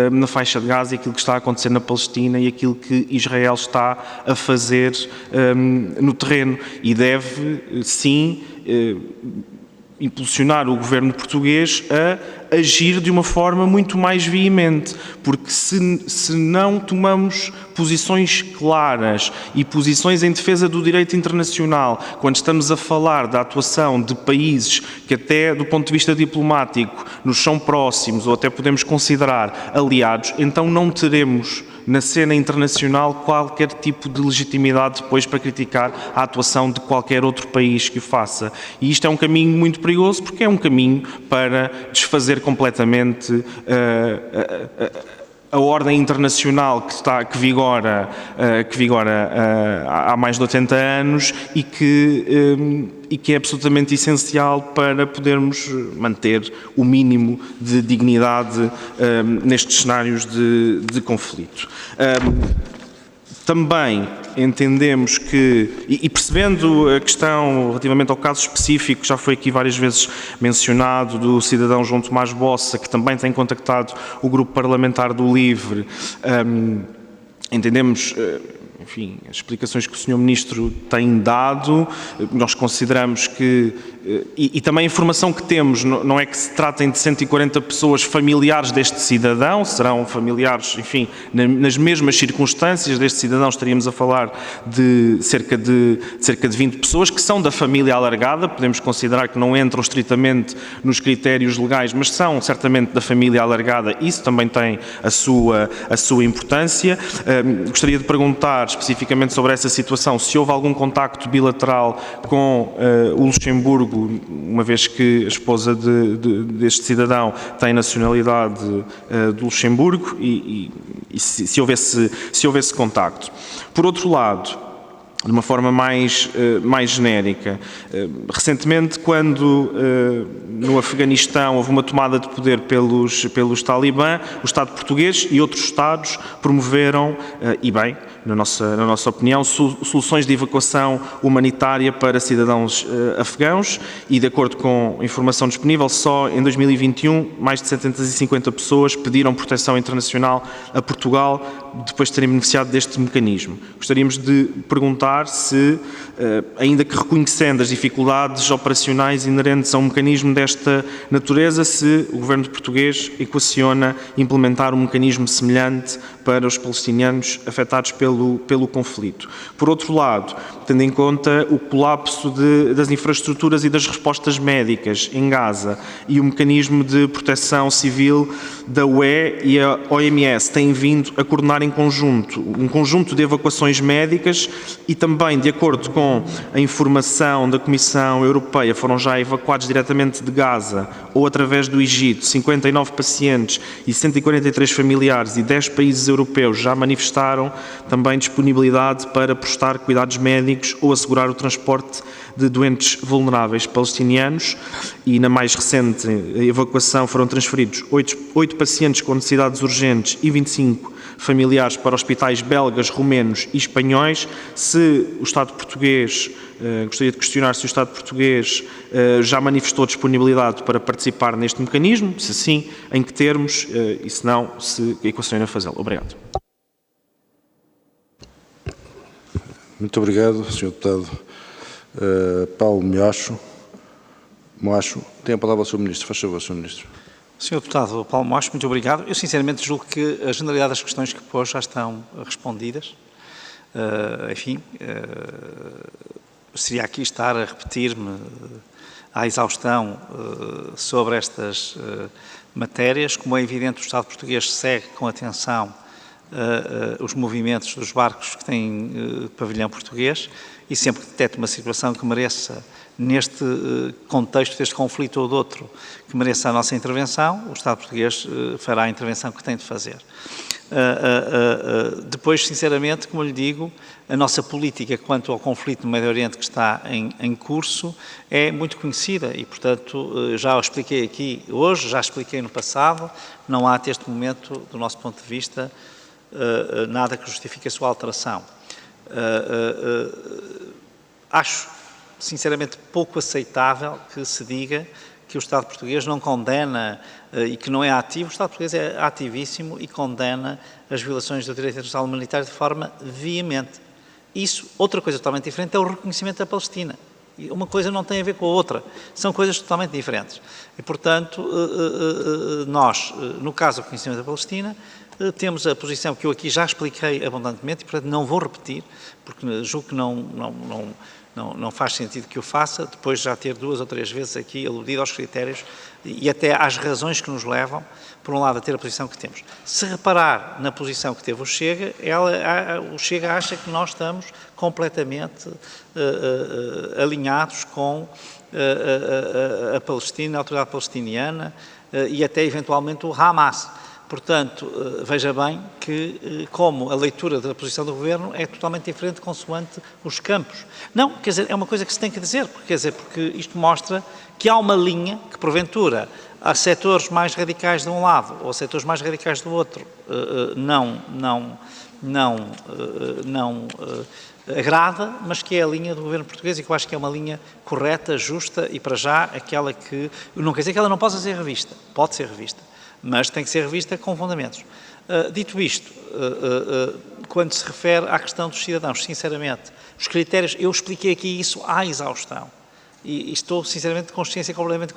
na faixa de Gaza, e aquilo que está a acontecer na Palestina e aquilo que Israel está a fazer no terreno, e deve sim impulsionar o Governo português a agir de uma forma muito mais veemente, porque se não tomamos posições claras e posições em defesa do direito internacional, quando estamos a falar da atuação de países que até do ponto de vista diplomático nos são próximos ou até podemos considerar aliados, então não teremos na cena internacional qualquer tipo de legitimidade depois para criticar a atuação de qualquer outro país que o faça. E isto é um caminho muito perigoso, porque é um caminho para desfazer completamente a ordem internacional que vigora há mais de 80 anos e que é absolutamente essencial para podermos manter o mínimo de dignidade nestes cenários de conflito. Também entendemos que, e percebendo a questão relativamente ao caso específico, que já foi aqui várias vezes mencionado, do cidadão João Tomás Bossa, que também tem contactado o Grupo Parlamentar do Livre, entendemos, enfim, as explicações que o Sr. Ministro tem dado. Nós consideramos que, e também a informação que temos, não é que se tratem de 140 pessoas familiares deste cidadão, serão familiares, enfim, nas mesmas circunstâncias deste cidadão. Estaríamos a falar de cerca de 20 pessoas que são da família alargada. Podemos considerar que não entram estritamente nos critérios legais, mas são certamente da família alargada. Isso também tem a sua importância. Gostaria de perguntar especificamente sobre essa situação, se houve algum contacto bilateral com o Luxemburgo Luxemburgo, uma vez que a esposa deste cidadão tem nacionalidade de Luxemburgo e se houvesse contacto. Por outro lado, de uma forma mais genérica, recentemente, quando no Afeganistão houve uma tomada de poder pelos talibã, o Estado português e outros Estados promoveram, e bem, na nossa opinião, soluções de evacuação humanitária para cidadãos afegãos e, de acordo com a informação disponível, só em 2021 mais de 750 pessoas pediram proteção internacional a Portugal depois de terem beneficiado deste mecanismo. Gostaríamos de perguntar se, ainda que reconhecendo as dificuldades operacionais inerentes a um mecanismo desta natureza, se o Governo português equaciona implementar um mecanismo semelhante para os palestinianos afetados pelo conflito. Por outro lado, tendo em conta o colapso das infraestruturas e das respostas médicas em Gaza e o mecanismo de proteção civil da UE e a OMS têm vindo a coordenar em conjunto um conjunto de evacuações médicas e também, de acordo com a informação da Comissão Europeia, foram já evacuados diretamente de Gaza ou através do Egito 59 pacientes e 143 familiares, e 10 países europeus já manifestaram também disponibilidade para prestar cuidados médicos ou assegurar o transporte de doentes vulneráveis palestinianos, e na mais recente evacuação foram transferidos 8 pacientes com necessidades urgentes e 25 familiares para hospitais belgas, romenos e espanhóis. Se o Estado português, gostaria de questionar se o Estado português já manifestou disponibilidade para participar neste mecanismo, se sim, em que termos, e se não, se equaciona fazê-lo. Obrigado. Muito obrigado, Sr. Deputado. Paulo Moacho, tem a palavra o Sr. Ministro. Faz favor, Sr. Ministro. Sr. Deputado Paulo Moacho, muito obrigado. Eu sinceramente julgo que a generalidade das questões que pôs já estão respondidas. Seria aqui estar a repetir-me à exaustão sobre estas matérias. Como é evidente, o Estado português segue com atenção os movimentos dos barcos que têm pavilhão português, e sempre que detecta uma situação que mereça, neste contexto deste conflito ou de outro, que mereça a nossa intervenção, o Estado português fará a intervenção que tem de fazer. Depois, sinceramente, como lhe digo, a nossa política quanto ao conflito no Médio Oriente que está em curso é muito conhecida e, portanto, já o expliquei aqui hoje, já expliquei no passado, não há até este momento, do nosso ponto de vista, nada que justifique a sua alteração. Acho, sinceramente, pouco aceitável que se diga que o Estado português não condena e que não é ativo. O Estado português é ativíssimo e condena as violações do direito internacional humanitário de forma veemente. Isso, outra coisa totalmente diferente, é o reconhecimento da Palestina. Uma coisa não tem a ver com a outra, são coisas totalmente diferentes. E, portanto, nós, no caso do reconhecimento da Palestina, temos a posição que eu aqui já expliquei abundantemente e, portanto, não vou repetir, porque julgo que não faz sentido que o faça, depois de já ter 2 ou 3 vezes aqui aludido aos critérios e até às razões que nos levam, por um lado, a ter a posição que temos. Se reparar na posição que teve o Chega, o Chega acha que nós estamos completamente alinhados com a Palestina, a autoridade palestiniana e até, eventualmente, o Hamas. Portanto, veja bem que, como a leitura da posição do Governo é totalmente diferente consoante os campos. Não, quer dizer, é uma coisa que se tem que dizer, porque isto mostra que há uma linha que, porventura, há setores mais radicais de um lado ou setores mais radicais do outro, não agrada, mas que é a linha do Governo português e que eu acho que é uma linha correta, justa e, para já, aquela que... Não quer dizer que ela não possa ser revista, pode ser revista, mas tem que ser revista com fundamentos. Dito isto, quando se refere à questão dos cidadãos, sinceramente, os critérios, eu expliquei aqui isso à exaustão e estou, sinceramente, de consciência completamente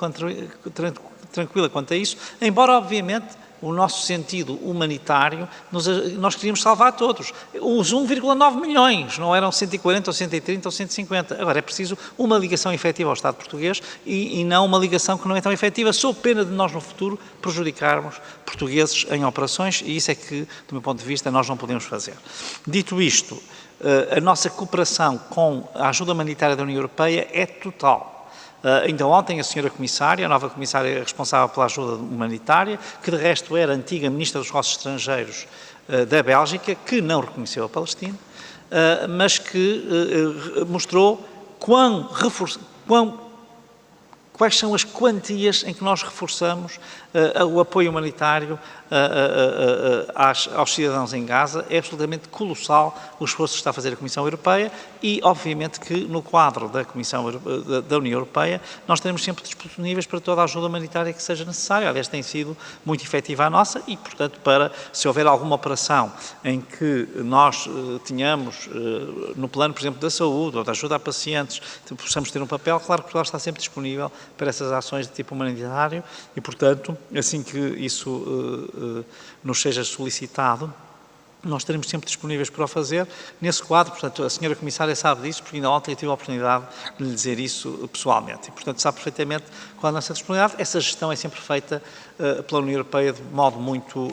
tranquila quanto a isso, embora, obviamente, o nosso sentido humanitário, nós queríamos salvar todos. Os 1,9 milhões, não eram 140 ou 130 ou 150. Agora, é preciso uma ligação efetiva ao Estado português e não uma ligação que não é tão efetiva, sob pena de nós, no futuro, prejudicarmos portugueses em operações, e isso é que, do meu ponto de vista, nós não podemos fazer. Dito isto, a nossa cooperação com a ajuda humanitária da União Europeia é total. Ainda ontem a senhora Comissária, a nova Comissária responsável pela ajuda humanitária, que de resto era antiga Ministra dos Negócios Estrangeiros da Bélgica, que não reconheceu a Palestina, mas que mostrou quais são as quantias em que nós reforçamos o apoio humanitário aos cidadãos em Gaza. É absolutamente colossal o esforço que está a fazer a Comissão Europeia e, obviamente, que no quadro da União Europeia nós teremos sempre disponíveis para toda a ajuda humanitária que seja necessária. Aliás, tem sido muito efetiva a nossa e, portanto, se houver alguma operação em que nós tenhamos, no plano, por exemplo, da saúde ou da ajuda a pacientes, possamos ter um papel, claro que Portugal está sempre disponível para essas ações de tipo humanitário e, portanto, assim que isso nos seja solicitado, nós estaremos sempre disponíveis para o fazer. Nesse quadro, portanto, a senhora Comissária sabe disso, porque ainda ontem eu tive a oportunidade de lhe dizer isso pessoalmente. E, portanto, sabe perfeitamente qual é a nossa disponibilidade. Essa gestão é sempre feita pela União Europeia de modo muito,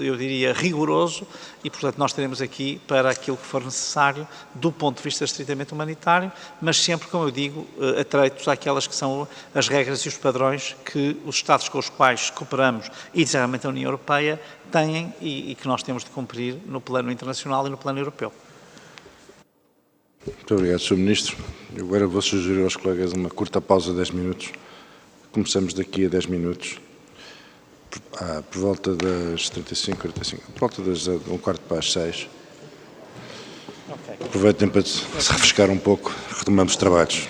eu diria, rigoroso e, portanto, nós estaremos aqui para aquilo que for necessário do ponto de vista estritamente humanitário, mas sempre, como eu digo, atreitos àquelas que são as regras e os padrões que os Estados com os quais cooperamos e, desgraçadamente, a União Europeia têm e que nós temos de cumprir no plano internacional e no plano europeu. Muito obrigado, Sr. Ministro. Eu agora vou sugerir aos colegas uma curta pausa de 10 minutos. Começamos daqui a 10 minutos, por volta das 45, por volta das 5:15 para as 6. Aproveitem para se refrescar um pouco, retomamos os trabalhos.